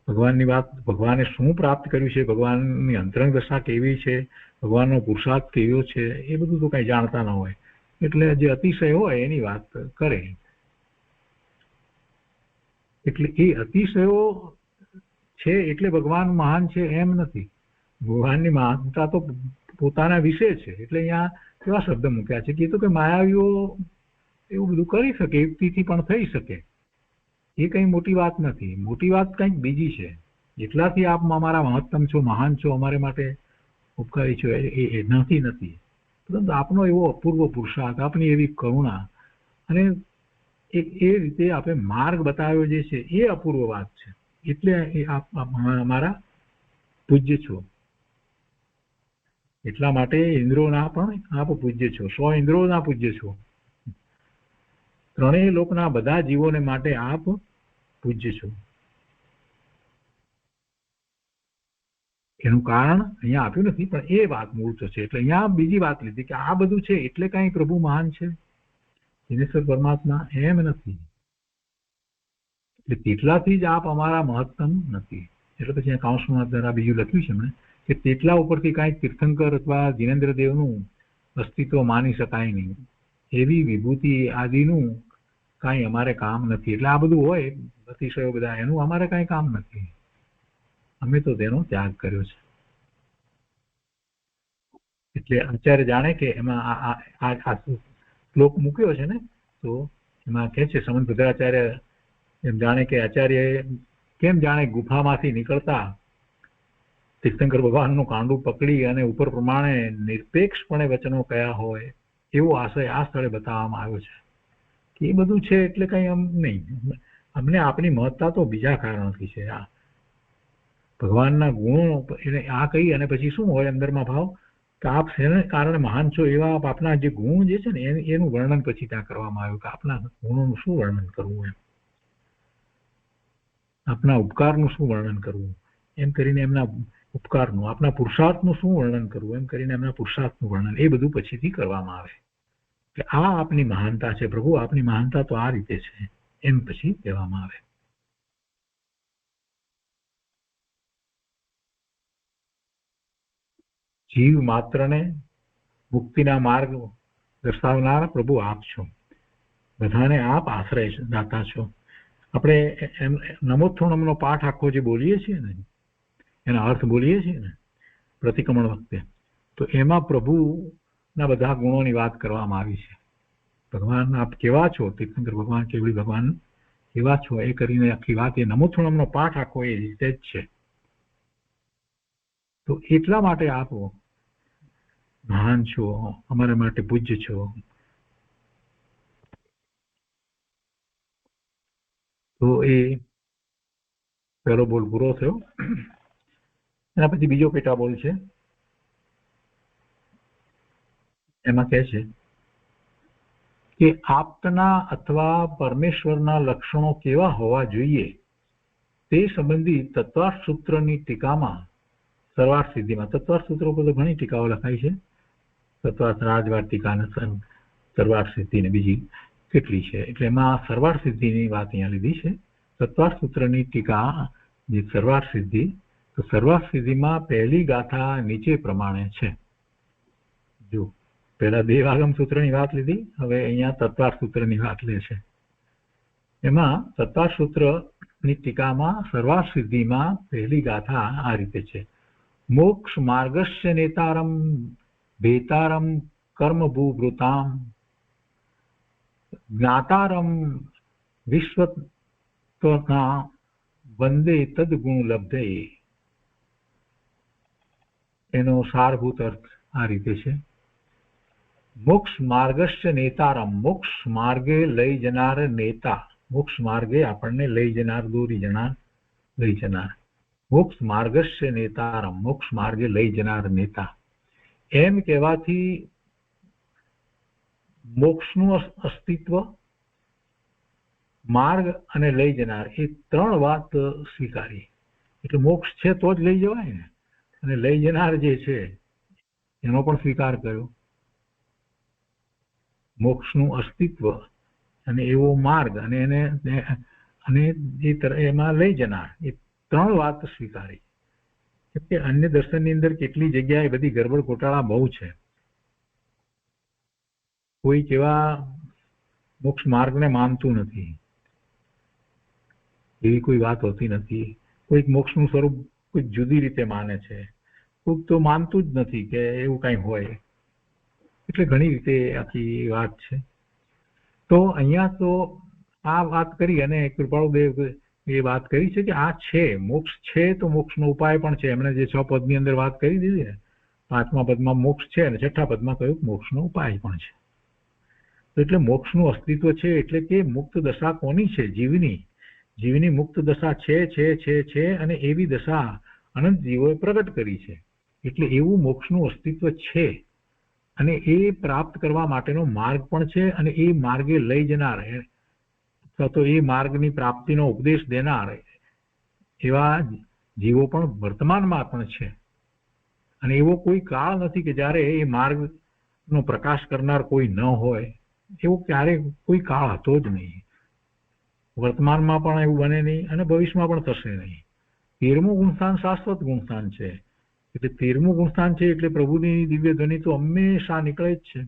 ભગવાનની વાત, ભગવાને શું પ્રાપ્ત કર્યું છે, ભગવાનની અંતરંગ દશા કેવી છે, ભગવાનનો પુરુષાર્થ કેવો છે, એ બધું તો કાંઈ જાણતા ન હોય એટલે જે અતિશય હોય એની વાત કરે. એટલે એ અતિશયો છે એટલે ભગવાન મહાન છે એમ નથી. ભગવાનની મહાનતા તો પોતાના વિશે છે. એટલે અહીંયા કેવા શબ્દ મૂક્યા છે કે એ તો કે માયાવીઓ એવું બધું કરી શકે, યુક્તિથી પણ થઈ શકે, એ કઈ મોટી વાત નથી. મોટી વાત કંઈક બીજી છે. જેટલાથી આપ અમારા મહત્તમ છો, મહાન છો, અમારે માટે ઉપકારી છો એનાથી નથી, પરંતુ આપનો એવો અપૂર્વ પુરુષાર્થ, આપની એવી કરુણા અને એ રીતે આપણે માર્ગ બતાવ્યો જે છે એ અપૂર્વ વાત છે. એટલે આપ અમારા પૂજ્ય છો. એટલા માટે ઇન્દ્રોના પણ આપ પૂજ્ય છો, 100 ઇન્દ્રોના પૂજ્ય છો. ત્રણેય લોકના બધા જીવોને માટે આપ પૂજ્ય છો. એનું કારણ અહીંયા આપ્યું નથી, પણ એ વાત મૂળ તો છે. એટલે અહીંયા બીજી વાત લીધી કે આ બધું છે એટલે કઈ પ્રભુ મહાન છે, દિનેશ્વર પરમાત્મા એમ નથી. એટલે તેટલાથી જ આપ અમારા મહત્તમ નથી. એટલે પછી કાઉન્સમાં જરા બીજું લખ્યું છે એમણે કે તેટલા ઉપરથી કાંઈ તીર્થંકર અથવા જીનેન્દ્રદેવનું અસ્તિત્વ માની શકાય નહીં, એવી વિભૂતિ આદિનું કાંઈ અમારે કામ નથી. એટલે આ બધું હોય અતિશયો બધા, એનું અમારે કાંઈ કામ નથી. અમે તો તેનો ત્યાગ કર્યો છે. એટલે આચાર્ય જાણે કે એમાં આ શ્લોક મૂક્યો છે ને, તો એમાં કહે છે સમંત ભદ્રાચાર્ય એમ જાણે કે આચાર્ય કેમ જાણે ગુફામાંથી નીકળતા તીર્થંકર ભગવાનનું કાંડું પકડી અને ઉપર પ્રમાણે નિરપેક્ષપણે વચનો કયા હોય એવો આશય આ સ્થળે બતાવવામાં આવ્યો છે કે એ બધું છે એટલે કંઈ આમ નહીં. અમને આપણી મહત્તા તો બીજા કારણથી છે. આ ભગવાનના ગુણો એને આ કહી અને પછી શું હોય અંદરમાં ભાવ કે આપ શેને કારણે મહાન છો એવા આપના જે ગુણ જે છે ને એનું વર્ણન પછી ત્યાં કરવામાં આવ્યું કે આપના ગુણોનું શું વર્ણન કરવું, એમ આપના ઉપકારનું શું વર્ણન કરવું, એમ કરીને એમના ઉપકારનું, આપના પુરુષાર્થનું શું વર્ણન કરવું, એમ કરીને એમના પુરુષાર્થનું વર્ણન એ બધું પછીથી કરવામાં આવે કે આ આપની મહાનતા છે પ્રભુ, આપની મહાનતા તો આ રીતે છે, એમ પછી કહેવામાં આવે. જીવ માત્રને મુક્તિના માર્ગ દર્શાવનાર પ્રભુ આપ છો, બધાને આપ આશ્રય દાતા છો. આપણે એમ નમોત્થોણમનો પાઠ આખો જે બોલીએ છીએ ને, એના અર્થ બોલીએ છીએ ને પ્રતિક્રમણ વખતે, તો એમાં પ્રભુના બધા ગુણોની વાત કરવામાં આવી છે. ભગવાન આપ કેવા છો, તીર્થંકર ભગવાન કેવડી ભગવાન કેવા છો એ કરીને આખી વાત, એ નમોત્થોણમનો પાઠ આખો એ રીતે જ છે. તો એટલા માટે આપ મહાન છો, અમારા માટે પૂજ્ય છો. તો એ પહેલો બોલ પૂરો થયો. એના પછી બીજો પેટા બોલ છે. એમાં કહે છે કે આપના અથવા પરમેશ્વરના લક્ષણો કેવા હોવા જોઈએ તે સંબંધી તત્વાર્થ સૂત્રની ટીકામાં સર્વાર્થ સિદ્ધિમાં, તત્વાર્થ સૂત્રો પર તો ઘણી ટીકાઓ લખાઈ છે, તત્વાર્થ રાજવાર્થ ટીકા અને સર્વાર્થ સિદ્ધિ ને બીજી કેટલી છે, એટલે એમાં સર્વાર્થ સિદ્ધિની વાત અહીંયા લીધી છે. તત્વાર્થ સૂત્રની ટીકા જે સર્વાર્થ સિદ્ધિ, તો સર્વાર્થ સિદ્ધિમાં પહેલી ગાથા નીચે પ્રમાણે છે. જો પહેલા દેવાગમ સૂત્રની વાત લીધી, હવે અહીંયા તત્વાર્થ સૂત્રની વાત લે છે. એમાં તત્વાર્થ સૂત્રની ટીકામાં સર્વાર્થ સિદ્ધિમાં પહેલી ગાથા આ રીતે છે. મોક્ષ માર્ગસ્ય નેતારમ ભેતારમ કર્મભૂભૃતામ જ્ઞાતારમ વિશ્વત્વના વંદે તદ્ગુણ લબ્ધે. એનો સારભૂત અર્થ આ રીતે છે. મોક્ષ માર્ગસ્ય નેતારમ, મોક્ષ માર્ગે લઈ જનાર નેતા, મોક્ષ માર્ગે આપણને લઈ જનાર, દોરી જનાર, લઈ જનાર. મોક્ષ માર્ગસ્ય નેતારમ, મોક્ષ માર્ગે લઈ જનાર નેતા. એમ કહેવાથી મોક્ષનું અસ્તિત્વ, માર્ગ અને લઈ જનાર એ ત્રણ વાત સ્વીકારી. એટલે મોક્ષ છે તો જ લઈ જવાય ને, અને લઈ જનાર જે છે એનો પણ સ્વીકાર કર્યો. મોક્ષનું અસ્તિત્વ અને એવો માર્ગ અને એને અને એમાં લઈ જનાર, એ ત્રણ વાત સ્વીકારી. કે અન્ય દર્શનની અંદર કેટલી જગ્યાએ બધી ગરબડ ગોટાળા બહુ છે. કોઈ કેવા મોક્ષ માર્ગને માનતું નથી, એવી કોઈ વાત હોતી નથી. કોઈક મોક્ષનું સ્વરૂપ કોઈક જુદી રીતે માને છે, કોઈક તો માનતું જ નથી કે એવું કઈ હોય. એટલે ઘણી રીતે આખી વાત છે. તો અહીંયા તો આ વાત કરી અને કૃપાળુદેવ એ વાત કરી છે કે આ છે, મોક્ષ છે તો મોક્ષનો ઉપાય પણ છે. એમણે જે 6 પદની અંદર વાત કરી દીધી ને, 5મા પદમાં મોક્ષ છે અને 6ઠા પદમાં કહ્યું મોક્ષનો ઉપાય પણ છે. એટલે મોક્ષનું અસ્તિત્વ છે, એટલે કે મુક્ત દશા કોની છે? જીવની. જીવની મુક્ત દશા છે અને એવી દશા અનંત જીવોએ પ્રગટ કરી છે. એટલે એવું મોક્ષનું અસ્તિત્વ છે અને એ પ્રાપ્ત કરવા માટેનો માર્ગ પણ છે, અને એ માર્ગે લઈ જનાર અથવા તો એ માર્ગની પ્રાપ્તિનો ઉપદેશ દેનાર એવા જીવો પણ વર્તમાનમાં પણ છે. અને એવો કોઈ કાળ નથી કે જ્યારે એ માર્ગનો પ્રકાશ કરનાર કોઈ ન હોય. એવો ક્યારેય કોઈ કાળ હતો જ નહીં. વર્તમાનમાં પણ એવું બને નહીં અને ભવિષ્યમાં પણ થશે નહીં. 13મું ગુણસ્થાન શાશ્વત ગુણસ્થાન છે. એટલે 13મું ગુણસ્થાન છે એટલે પ્રભુની દિવ્ય ધ્વનિ તો હંમેશા નીકળે જ છે.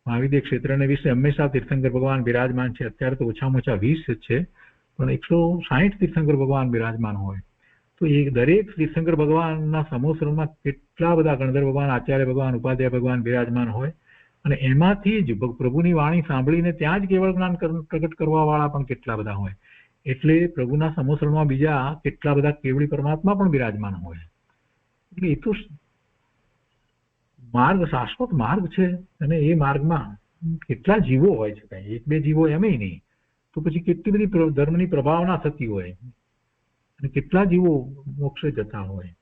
મહાવિદ્ય ક્ષેત્રને વિશે હંમેશા તીર્થંકર ભગવાન બિરાજમાન છે. અત્યારે તો ઓછામાં ઓછા 20 છે, પણ 160 તીર્થંકર ભગવાન બિરાજમાન હોય તો એ દરેક તીર્થંકર ભગવાનના સમોસરમાં કેટલા બધા ગણધર ભગવાન, આચાર્ય ભગવાન, ઉપાધ્યાય ભગવાન બિરાજમાન હોય. અને એમાંથી જ પ્રભુની વાણી સાંભળીને ત્યાં જ કેવળ જ્ઞાન પ્રગટ કરવા વાળા પણ કેટલા બધા હોય. એટલે પ્રભુના સમોસરમાં બીજા કેટલા બધા કેવળી પરમાત્મા પણ બિરાજમાન હોય. એટલે એ તો માર્ગ શાશ્વત માર્ગ છે, અને એ માર્ગમાં કેટલા જીવો હોય છે, કઈ 1-2 જીવો એમય નહીં તો પછી કેટલી બધી ધર્મની પ્રભાવના થતી હોય અને કેટલા જીવો મોક્ષે જતા હોય.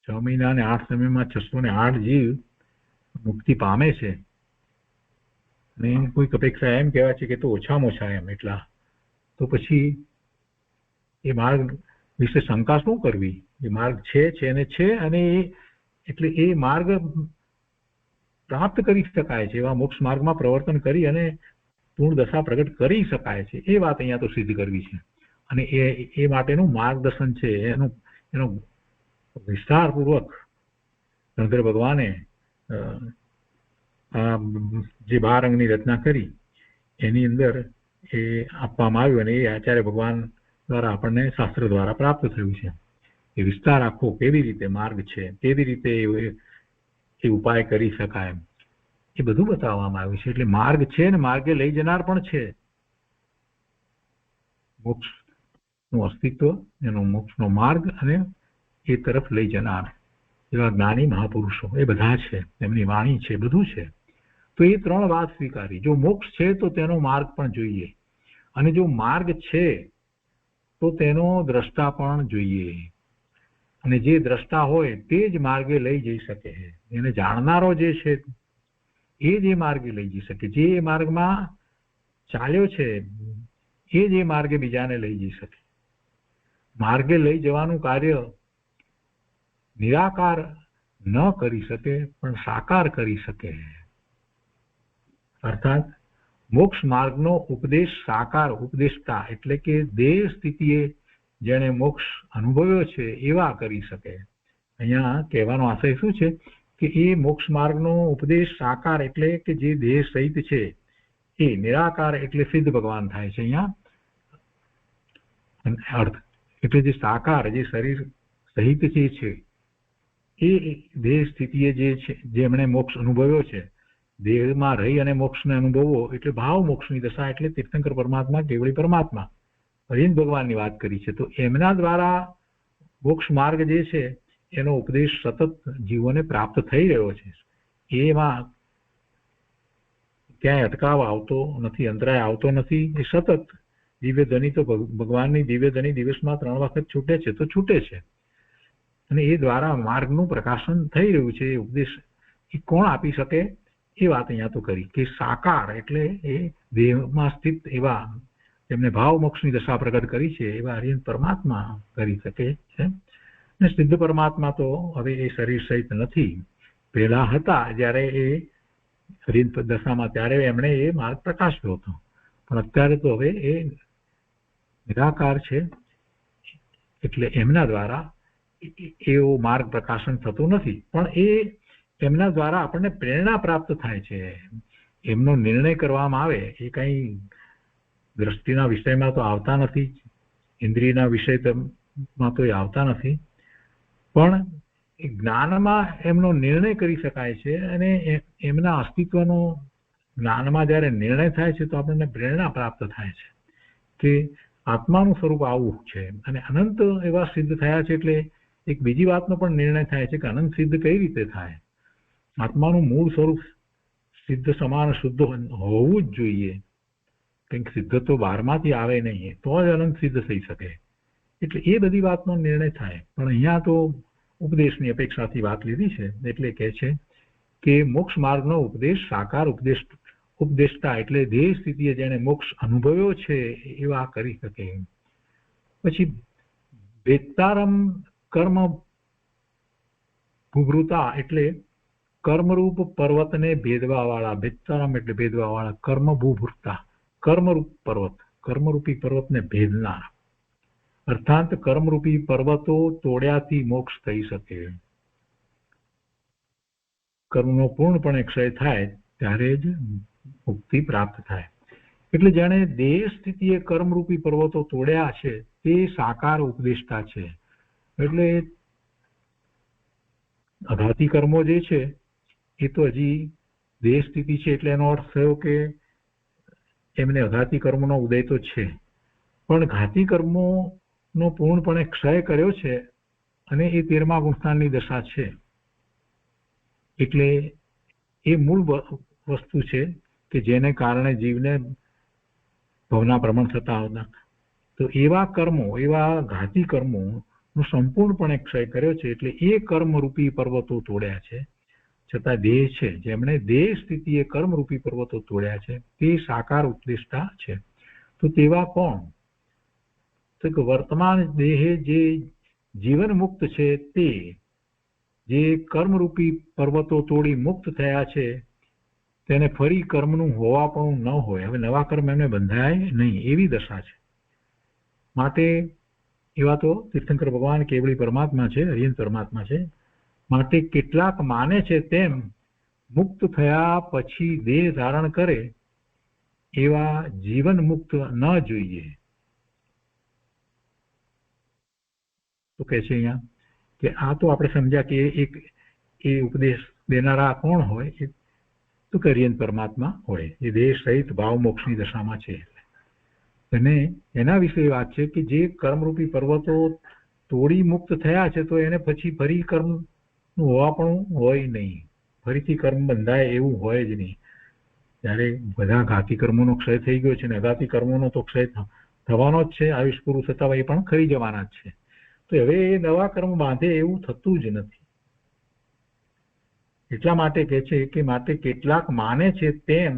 6 મહિના અને 8 સમયમાં 608 જીવ મુક્તિ પામે છે. અને કોઈક અપેક્ષા એમ કહેવાય છે કે તો ઓછામાં ઓછા એમ એટલા, તો પછી એ માર્ગ વિશે શંકા શું કરવી? એ માર્ગ છે ને છે, અને એટલે એ માર્ગ પ્રાપ્ત કરી શકાય છે. એવા મોક્ષ માર્ગમાં પ્રવર્તન કરી અને પૂર્ણ દશા પ્રગટ કરી શકાય છે. એ વાત અહીંયા તો સિદ્ધ કરવી છે. અને એ માટેનું માર્ગદર્શન છે, એનો વિસ્તારપૂર્વક ગણધર ભગવાને જે 12 અંગની રચના કરી એની અંદર એ આપવામાં આવ્યું, અને એ આચાર્ય ભગવાન દ્વારા આપણને શાસ્ત્ર દ્વારા પ્રાપ્ત થયું છે. એ વિસ્તાર આખો કેવી રીતે માર્ગ છે, કેવી રીતે એ ઉપાય કરી શકાય, એ બધું બતાવવામાં આવ્યું છે. એટલે માર્ગ છે ને માર્ગે લઈ જનાર પણ છે. મોક્ષનું અસ્તિત્વ, એનો મોક્ષનો માર્ગ અને એ તરફ લઈ જનાર એવા જ્ઞાની મહાપુરુષો એ બધા છે, એમની વાણી છે, બધું છે. તો એ 3 વાત સ્વીકારી. જો મોક્ષ છે તો તેનો માર્ગ પણ જોઈએ, અને જો માર્ગ છે તો તેનો દ્રષ્ટા પણ જોઈએ. અને જે દ્રષ્ટા હોય તે જ માર્ગે લઈ જઈ શકે છે. એને જાણનારો જે છે એ જે માર્ગે લઈ જઈ શકે, જે માર્ગમાં ચાલ્યો છે એ જે માર્ગે બીજાને લઈ જઈ શકે. માર્ગે લઈ જવાનું કાર્ય નિરાકાર ન કરી શકે પણ સાકાર કરી શકે. અર્થાત મોક્ષ માર્ગનો ઉપદેશ સાકાર ઉપદેશતા એટલે કે દેહ સ્થિતિએ જેને મોક્ષ અનુભવ્યો છે એવા કરી શકે. અહીંયા કહેવાનો આશય શું છે કે એ મોક્ષ માર્ગનો ઉપદેશ સાકાર એટલે કે જે દેહ સહિત છે, એ નિરાકાર એટલે સિદ્ધ ભગવાન થાય છે અહીંયા અર્થ. એટલે જે સાકાર જે શરીર સહિત જે છે એ દેહ સ્થિતિએ જે છે, જેમણે મોક્ષ અનુભવ્યો છે, દેહમાં રહી અને મોક્ષને અનુભવવો એટલે ભાવ મોક્ષની દશા એટલે તીર્થંકર પરમાત્મા કેવળી પરમાત્મા હરિન ભગવાનની વાત કરી છે. તો એમના દ્વારા મોક્ષ માર્ગ જે છે એનો ઉપદેશ સતત જીવોને પ્રાપ્ત થઈ રહ્યો છે. એમાં ક્યાંય અટકાવ આવતો નથી, અંતરાય આવતો નથી. એ સતત દિવ્ય ધની તો ભગવાનની દિવ્ય ધની દિવસમાં 3 વખત છૂટે છે તો છૂટે છે, અને એ દ્વારા માર્ગનું પ્રકાશન થઈ રહ્યું છે. એ ઉપદેશ એ કોણ આપી શકે એ વાત અહીંયા તો કરી કે સાકાર એટલે એ દેહમાં સ્થિત એવા જેમને ભાવ મોક્ષની દશા પ્રગટ કરી છે એવા હરિયન પરમાત્મા કરી શકે છે. અને સિદ્ધ પરમાત્મા તો હવે એ શરીર સહિત નથી. પહેલા હતા જ્યારે એ હરિયન દશામાં, ત્યારે એમણે એ માર્ગ પ્રકાશ્યો હતો, પણ અત્યારે તો હવે એ નિરાકાર છે એટલે એમના દ્વારા એવો માર્ગ પ્રકાશન થતું નથી. પણ એ એમના દ્વારા આપણને પ્રેરણા પ્રાપ્ત થાય છે. એમનો નિર્ણય કરવામાં આવે એ કંઈ દ્રષ્ટિના વિષયમાં તો આવતા નથી, ઇન્દ્રિયના વિષયમાં તો એ આવતા નથી, પણ જ્ઞાનમાં એમનો નિર્ણય કરી શકાય છે. અને એમના અસ્તિત્વનો જ્ઞાનમાં જ્યારે નિર્ણય થાય છે તો આપણને પ્રેરણા પ્રાપ્ત થાય છે કે આત્માનું સ્વરૂપ આવું છે અને અનંત એવા સિદ્ધ થયા છે. એટલે એક બીજી વાતનો પણ નિર્ણય થાય છે કે અનંત સિદ્ધ કઈ રીતે થાય. આત્માનું મૂળ સ્વરૂપ સિદ્ધ સમાન શુદ્ધ હોવું જ જોઈએ, કંઈક સિદ્ધ તો બહારમાંથી આવે નહીં તો જ અનંત સિદ્ધ થઈ શકે. એટલે એ બધી વાતનો નિર્ણય થાય. પણ અહીંયા તો ઉપદેશની અપેક્ષાથી વાત લીધી છે એટલે કહે છે કે મોક્ષ માર્ગનો ઉપદેશ સાકાર ઉપદેશતા એટલે દેહ સ્થિતિએ જેને મોક્ષ અનુભવ્યો છે એવા કરી શકે. પછી વેત્તારમ કર્મ ભૂભૃતા એટલે કર્મરૂપ પર્વતને ભેદવા વાળા, વેત્તારમ એટલે ભેદવા વાળા, કર્મ ભૂભૃતા કર્મરૂપ પર્વત, કર્મરૂપી પર્વતને ભેદનાર. અર્થાત કર્મરૂપી પર્વતો તોડ્યાથી મોક્ષ થઈ શકે. કર્મનો પૂર્ણપણે ક્ષય થાય ત્યારે જ મુક્તિ પ્રાપ્ત થાય. એટલે જેણે દેહ સ્થિતિએ કર્મરૂપી પર્વતો તોડ્યા છે તે સાકાર ઉપદેશતા છે. એટલે અઘાતી કર્મો જે છે એ તો હજી દેહ સ્થિતિ છે એટલે એનો અર્થ થયો કે એમને અઘાતી કર્મોનો ઉદય તો છે, પણ ઘાતી કર્મોનો પૂર્ણપણે ક્ષય કર્યો છે અને એ 13મા ગુણસ્થાનની દશા છે. એટલે એ મૂળ વસ્તુ છે કે જેને કારણે જીવને ભવના ભ્રમણ થતા હતા. તો એવા કર્મો, એવા ઘાતી કર્મોનો સંપૂર્ણપણે ક્ષય કર્યો છે. એટલે એ કર્મરૂપી પર્વતો તોડ્યા છે. છતાં દેહ છે, જેમણે દેહ સ્થિતિએ કર્મરૂપી પર્વતો તોડ્યા છે તે સાકાર ઉપદેશતા છે. તો તેવા કોણ? તો કે વર્તમાન દેહે જે જીવન મુક્ત છે તે જે કર્મરૂપી પર્વતો તોડી મુક્ત થયા છે તેને ફરી કર્મનું હોવાપણું ન હોય, હવે નવા કર્મ એમને બંધાય નહીં એવી દશા છે. માટે એવા તો તીર્થંકર ભગવાન કેવળી પરમાત્મા છે, હરિયન પરમાત્મા છે. માટે કેટલાક માને છે તેમ મુક્ત થયા પછી દેહ ધારણ કરે એવા જીવન મુક્ત ન જોઈએ. તો કહે છે અહીંયા કે આ તો આપણે સમજ્યા કે એક એ ઉપદેશ દેનારા કોણ હોય? તો હરિયન પરમાત્મા હોય, એ દેહ સહિત ભાવ મોક્ષની દશામાં છે. અને એના વિશે વાત છે કે જે કર્મરૂપી પર્વતો તોડી મુક્ત થયા છે તો એને પછી ફરી કર્મનું હોવાપણું હોય નહીં, ફરીથી કર્મ બંધાય એવું હોય જ નહીં. જ્યારે બધા ઘાતી કર્મોનો ક્ષય થઈ ગયો છે ને અઘાતી કર્મોનો તો ક્ષય થવાનો જ છે, આયુષ પૂરું થતા હોય એ પણ ખરી જવાના જ છે. તો હવે એ નવા કર્મ બાંધે એવું થતું જ નથી. એટલા માટે કહે છે કે માટે કેટલાક માને છે તેમ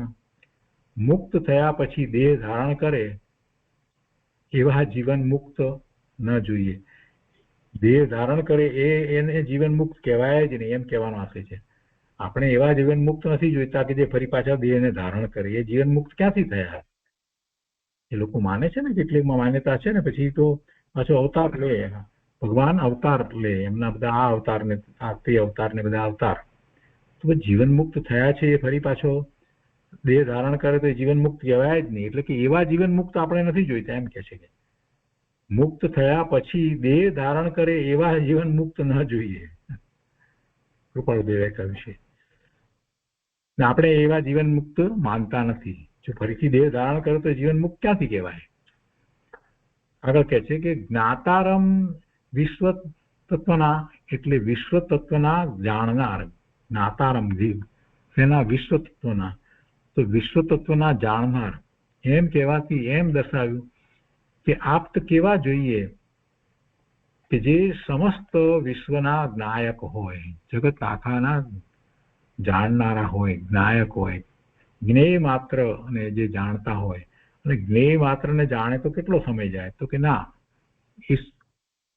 મુક્ત થયા પછી દેહ ધારણ કરે એવા જીવન મુક્ત ન જોઈએ. દેહ ધારણ કરે એને જીવન મુક્ત કહેવાય જ નહીં, એમ કહેવાનો આશય છે. આપણે એવા જીવન મુક્ત નથી જોઈતા કે જે ફરી પાછા દેહને ધારણ કરે. એ જીવન મુક્ત ક્યાંથી થયા? એ લોકો માને છે ને, કેટલીકમાં માન્યતા છે ને, પછી તો પાછો અવતાર લે, ભગવાન અવતાર લે, એમના બધા આ અવતાર ને તે અવતાર ને બધા અવતાર. તો જીવન મુક્ત થયા છે એ ફરી પાછો દેહ ધારણ કરે તો જીવન મુક્ત કહેવાય જ નહીં. એટલે કે એવા જીવન મુક્ત આપણે નથી જોઈતા, એમ કે છે કે મુક્ત થયા પછી દેહ ધારણ કરે એવા જીવન મુક્ત ન જોઈએ. કૃપાળુદેવે કહ્યું છે. આપણે એવા જીવન મુક્ત માનતા નથી. જો ફરીથી દેહ ધારણ કરે તો જીવન મુક્ત ક્યાંથી કહેવાય? આગળ કહે છે કે જ્ઞાતારમ વિશ્વ તત્વના, એટલે વિશ્વ તત્વના જાણનાર. જ્ઞાતારમ તેના વિશ્વ તત્વના, તો વિશ્વ તત્વના જાણનાર એમ કહેવાથી એમ દર્શાવ્યું કે આપ્ત કેવા જોઈએ કે જે સમસ્ત વિશ્વના જ્ઞાયક હોય, જગત આખાના જાણનારા હોય, જ્ઞાયક હોય. જ્ઞેય માત્ર ને જે જાણતા હોય, અને જ્ઞેય માત્ર ને જાણે તો કેટલો સમય જાય? તો કે ના, એ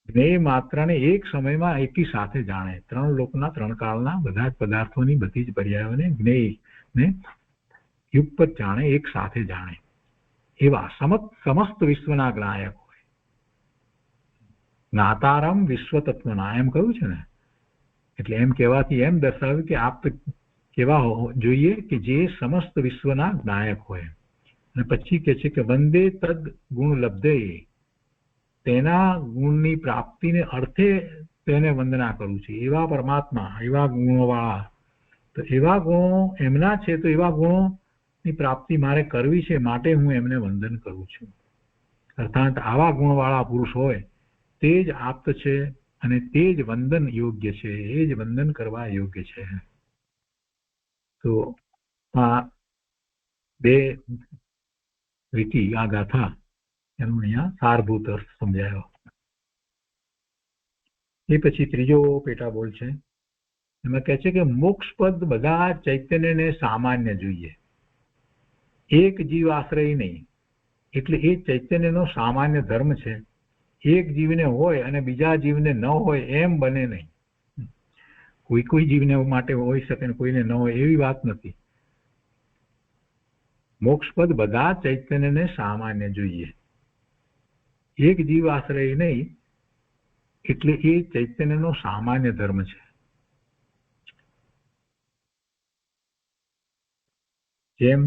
જ્ઞેય માત્રને એક સમયમાં એકી સાથે જાણે. ત્રણ લોકના, ત્રણ કાળના બધા જ પદાર્થોની, બધી જ પર્યાયોને જ્ઞેય ને યુગપત જાણે, એક સાથે જાણે એવા સમસ્ત વિશ્વના જ્ઞાયક હોય. જ્ઞાતારમ વિશ્વ તત્વના એમ કહ્યું છે ને, એટલે એમ કહેવાથી એમ દર્શાવ્યું કે આપ કેવા જોઈએ કે જે સમસ્ત વિશ્વના જ્ઞાયક હોય. અને પછી કહે છે કે વંદે તદ ગુણ લબ્ધે, તેના ગુણની પ્રાપ્તિને અર્થે તેને વંદના કરું છું. એવા પરમાત્મા, એવા ગુણોવાળા, તો એવા ગુણો એમના છે, તો એવા ગુણોની પ્રાપ્તિ મારે કરવી છે, માટે હું એમને વંદન કરું છું. અર્થાત આવા ગુણવાળા પુરુષ હોય તે જ આપ્ત છે, અને તે જ વંદન યોગ્ય છે, એ જ વંદન કરવા યોગ્ય છે. તો આ બે રીતિ, આ ગાથા, એનો અહીંયા સારભૂત અર્થ સમજાયો. એ પછી ત્રીજો પેટા બોલ છે, એમાં કહે છે કે મોક્ષપદ બધા ચૈતન્યને સામાન્ય જોઈએ, એક જીવ આશ્રય નહીં. એટલે એ ચૈતન્યનો સામાન્ય ધર્મ છે. એક જીવને હોય અને બીજા જીવને ન હોય એમ બને નહીં. કોઈ જીવને માટે હોઈ શકે ને કોઈને ન હોય, એવી વાત નથી. મોક્ષપદ બધા ચૈતન્યને સામાન્ય જોઈએ, એક જીવ આશ્રય નહીં. એટલે એ ચૈતન્યનો સામાન્ય ધર્મ છે. જેમ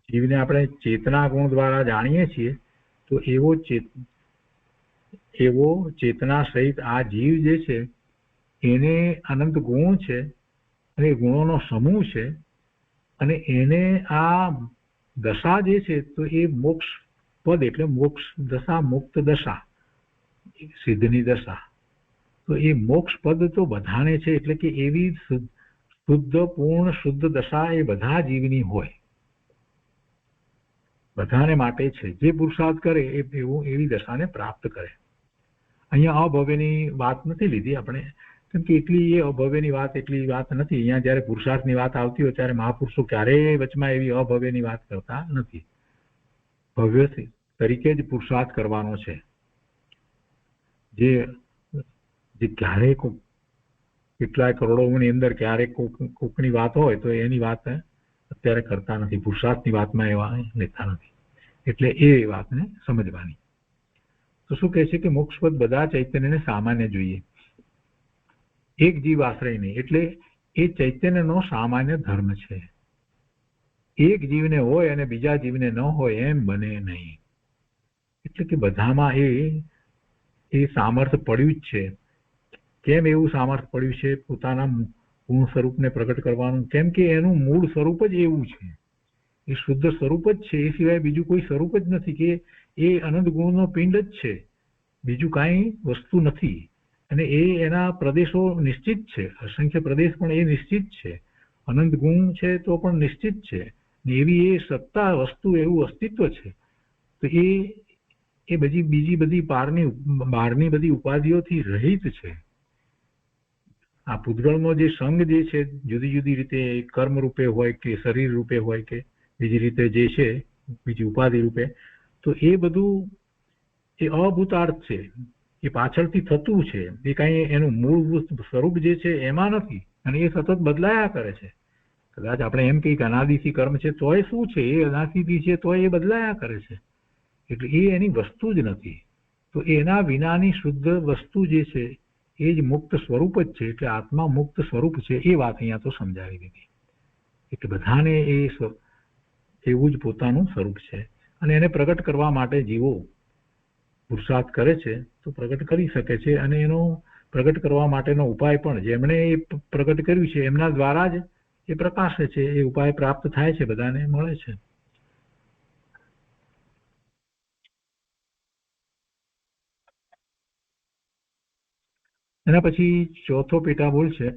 જીવને આપણે ચેતના ગુણ દ્વારા જાણીએ છીએ, તો એવો ચેતના સહિત આ જીવ જે છે એને અનંત ગુણ છે, અને ગુણોનો સમૂહ છે. અને એને આ દશા જે છે, તો એ મોક્ષ પદ, એટલે મોક્ષ દશા, મુક્ત દશા, સિદ્ધની દશા. તો એ મોક્ષ પદ તો બધાને છે. એટલે કે એવી શુદ્ધ, પૂર્ણ શુદ્ધ દશા એ બધા જીવની હોય, બધાને માટે છે. જે પુરુષાર્થ કરે એવી દશાને પ્રાપ્ત કરે. અહીંયા અભવ્યની વાત નથી લીધી આપણે, કેમ કે એટલી એ અભવ્યની વાત એટલી વાત નથી. અહીંયા જયારે પુરુષાર્થની વાત આવતી હોય ત્યારે મહાપુરુષો ક્યારેય વચમાં એવી અભવ્યની વાત કરતા નથી. ભવ્ય તરીકે જ પુરુષાર્થ કરવાનો છે. જે ક્યારેક કેટલાય કરોડોની અંદર ક્યારેક કોકની વાત હોય તો એની વાત અત્યારે કરતા નથી. પુરુષાર્થની વાતમાં એવા લેતા નથી. એટલે એ વાતને સમજવાની. તો શું કહે છે કે મોક્ષપદ બધા ચૈતન્યને સામાન્ય જોઈએ, એક જીવ આશ્રય નહીં. એટલે એ ચૈતન્યનો સામાન્ય ધર્મ છે. એક જીવને હોય અને બીજા જીવને ન હોય એમ બને નહીં. એટલે કે બધામાં એ સામર્થ્ય પડ્યું જ છે. કેમ એવું સામર્થ્ય પડ્યું છે પોતાના પૂર્ણ સ્વરૂપને પ્રગટ કરવાનું? કેમ કે એનું મૂળ સ્વરૂપ જ એવું છે, એ શુદ્ધ સ્વરૂપ જ છે. એ સિવાય બીજું કોઈ સ્વરૂપ જ નથી. કે એ અનંત ગુણનો પિંડ જ છે, બીજું કાંઈ વસ્તુ નથી. અને એના પ્રદેશો નિશ્ચિત છે, અસંખ્ય પ્રદેશ પણ એ નિશ્ચિત છે. અનંત ગુણ છે તો પણ નિશ્ચિત છે. એવી એ સત્તા, વસ્તુ, એવું અસ્તિત્વ છે. તો એ બીજી બધી બહારની બધી ઉપાધિઓથી રહિત છે. આ પૂતગળનો જે સંગ જે છે જુદી જુદી રીતે કર્મ રૂપે હોય કે શરીર રૂપે હોય કે બીજી રીતે જે છે બીજી ઉપાધિ રૂપે, તો એ બધું એ અભૂતાર્થ છે, એ પાછળથી થતું છે, એ કાંઈ એનું મૂળ સ્વરૂપ જે છે એમાં નથી, અને એ સતત બદલાયા કરે છે. કદાચ આપણે એમ કહીએ કે અનાદિથી કર્મ છે તોય શું છે, એ અનાદિથી છે તોય એ બદલાયા કરે છે, એટલે એ એની વસ્તુ જ નથી. તો એના વિનાની શુદ્ધ વસ્તુ જે છે એ જ મુક્ત સ્વરૂપ જ છે, એટલે આત્મા મુક્ત સ્વરૂપ છે, એ વાત અહીંયા તો સમજાવી દીધી. એટલે બધાને એ એવું જ પોતાનું સ્વરૂપ છે, અને એને પ્રગટ કરવા માટે જીવો પુરુષાર્થ કરે છે તો પ્રગટ કરી શકે છે, અને એનો પ્રગટ કરવા માટેનો ઉપાય પણ જેમણે એ પ્રગટ કર્યું છે એમના દ્વારા જ એ પ્રકાશે છે, એ ઉપાય પ્રાપ્ત થાય છે, બધાને મળે છે. એના પછી ચોથો પેટાબોલ છે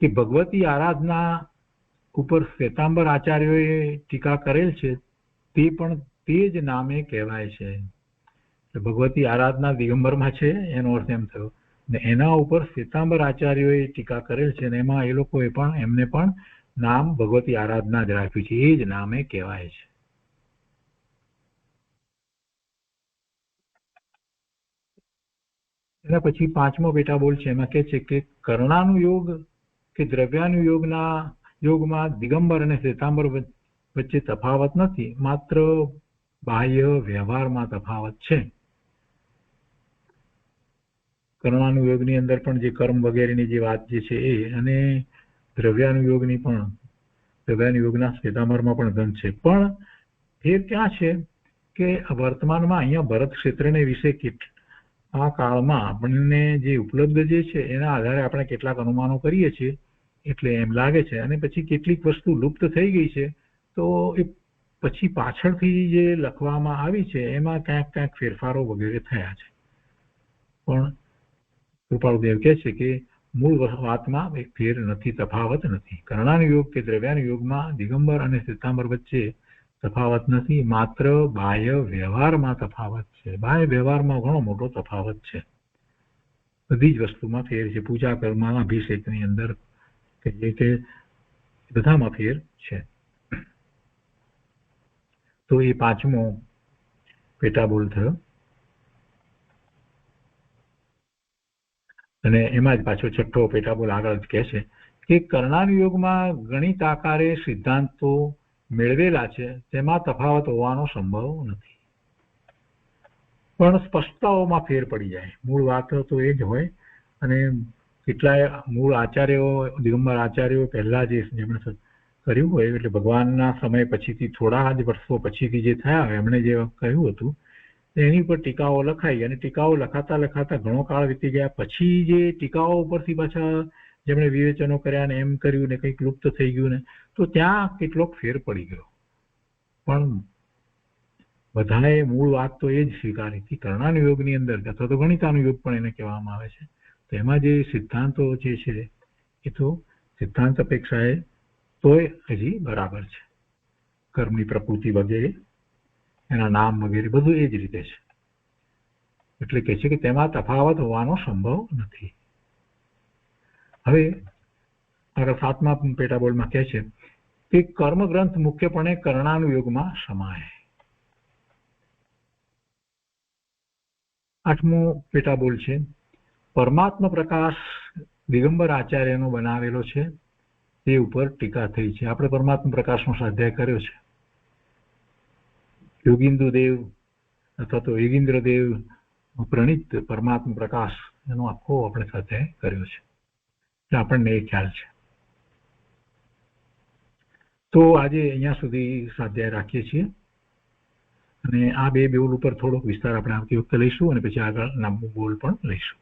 કે ભગવતી આરાધના ઉપર શ્વેતાંબર આચાર્યોએ ટીકા કરેલ છે, તે પણ તે જ નામે કહેવાય છે. ભગવતી આરાધના દિગંબરમાં છે એનો અર્થ એમ થયો, ને એના ઉપર શ્વેતાંબર આચાર્યોએ ટીકા કરેલ છે, અને એમાં એ લોકોએ પણ એમને પણ નામ ભગવતી આરાધના જ રાખ્યું છે, એ જ નામે કહેવાય છે. એના પછી પાંચમો પેટાબોલ છે, એમાં કહે છે કે કર્ણાનુયોગ કે દ્રવ્યાનુયોગના યોગમાં દિગંબર અને શ્વેતાંબર વચ્ચે તફાવત નથી, માત્ર બાહ્ય વ્યવહારમાં તફાવત છે. કર્ણાનુયોગની અંદર પણ જે કર્મ વગેરેની જે વાત જે છે એ, અને દ્રવ્યાનુયોગની પણ, દ્રવ્યાનુયોગના શ્વેતાંબરમાં પણ ગંધ છે, પણ ફેર ક્યાં છે કે વર્તમાનમાં અહીંયા ભરત ક્ષેત્રને વિશે આ કાળમાં આપણને જે ઉપલબ્ધ જે છે એના આધારે આપણે કેટલાક અનુમાનો કરીએ છીએ, એટલે એમ લાગે છે. અને પછી કેટલીક વસ્તુ લુપ્ત થઈ ગઈ છે, તો એ પછી પાછળથી જે લખવામાં આવી છે એમાં ક્યાંક ક્યાંક ફેરફારો વગેરે થયા છે. પણ કૃપાળુદેવ કહે છે કે મૂળ વાતમાં એક ફેર નથી, તફાવત નથી. કર્ણાનુયોગ કે દ્રવ્યાનુયોગમાં દિગંબર અને શ્વેતાંબર વચ્ચે તફાવત નથી, માત્ર બાહ્ય વ્યવહારમાં તફાવત છે. બાહ્ય વ્યવહારમાં ઘણો મોટો તફાવત છે, બધી જ વસ્તુમાં ફેર છે. પૂજા કર્મ, અભિષેકની અંદર કે બધામાં ફેર છે. તો એ પાંચમો પેટાબોલ થયો, અને એમાં જ પાછો છઠ્ઠો પેટાબોલ આગળ કહે છે કે કર્ણાનુયોગમાં ગણિત આકારે સિદ્ધાંતો મેળવેલા છે, તેમાં તફાવત હોવાનો સંભવ નથી, પણ સ્પષ્ટતાઓમાં ફેર પડી જાય. મૂળ વાત તો એ જ હોય, અને કેટલાય મૂળ આચાર્યો, દિગંબર આચાર્યો પહેલા જે જેમણે કર્યું હોય, એટલે ભગવાનના સમય પછીથી થોડા જ વર્ષો પછીથી જે થયા હોય એમણે જે કહ્યું હતું એની ઉપર ટીકાઓ લખાઈ, અને ટીકાઓ લખાતા લખાતા ઘણો કાળ વીતી ગયા પછી જે ટીકાઓ ઉપરથી પાછા જેમણે વિવેચનો કર્યા ને એમ કર્યું ને કંઈક લુપ્ત થઈ ગયું ને, તો ત્યાં કેટલોક ફેર પડી ગયો. પણ બધાએ મૂળ વાત તો એ જ સ્વીકારી હતી. કર્ણાનુયોગની અંદર અથવા તો ગણિતાનુયોગ પણ એને કહેવામાં આવે છે, તો એમાં જે સિદ્ધાંતો જે છે એ તો સિદ્ધાંત અપેક્ષાએ તોય હજી બરાબર છે. કર્મની પ્રકૃતિ વગેરે, એના નામ વગેરે બધું એ જ રીતે છે, એટલે કહે છે કે તેમાં તફાવત હોવાનો સંભવ નથી. હવે આગળ સાતમા પેટાબોલમાં કહે છે કે કર્મગ્રંથ મુખ્યપણે કર્ણાનુયોગમાં સમાય. આઠમો પેટાબોલ છે પરમાત્મા પ્રકાશ દિગંબર આચાર્યનો બનાવેલો છે, તે ઉપર ટીકા થઈ છે. આપણે પરમાત્મા પ્રકાશનો સ્વાધ્યાય કર્યો છે. યોગીન્દ્ર દેવ અથવા તો યોગીન્દ્ર દેવ પ્રણીત પરમાત્મા પ્રકાશ એનો આખો આપણે સ્વાધ્યાય કર્યો છે, એટલે આપણને એ ખ્યાલ છે. તો આજે અહીંયા સુધી સ્વાધ્યાય રાખીએ છીએ, અને આ બે બોલ ઉપર થોડોક વિસ્તાર આપણે આવતી વખતે લઈશું, અને પછી આગળના બોલ પણ લઈશું.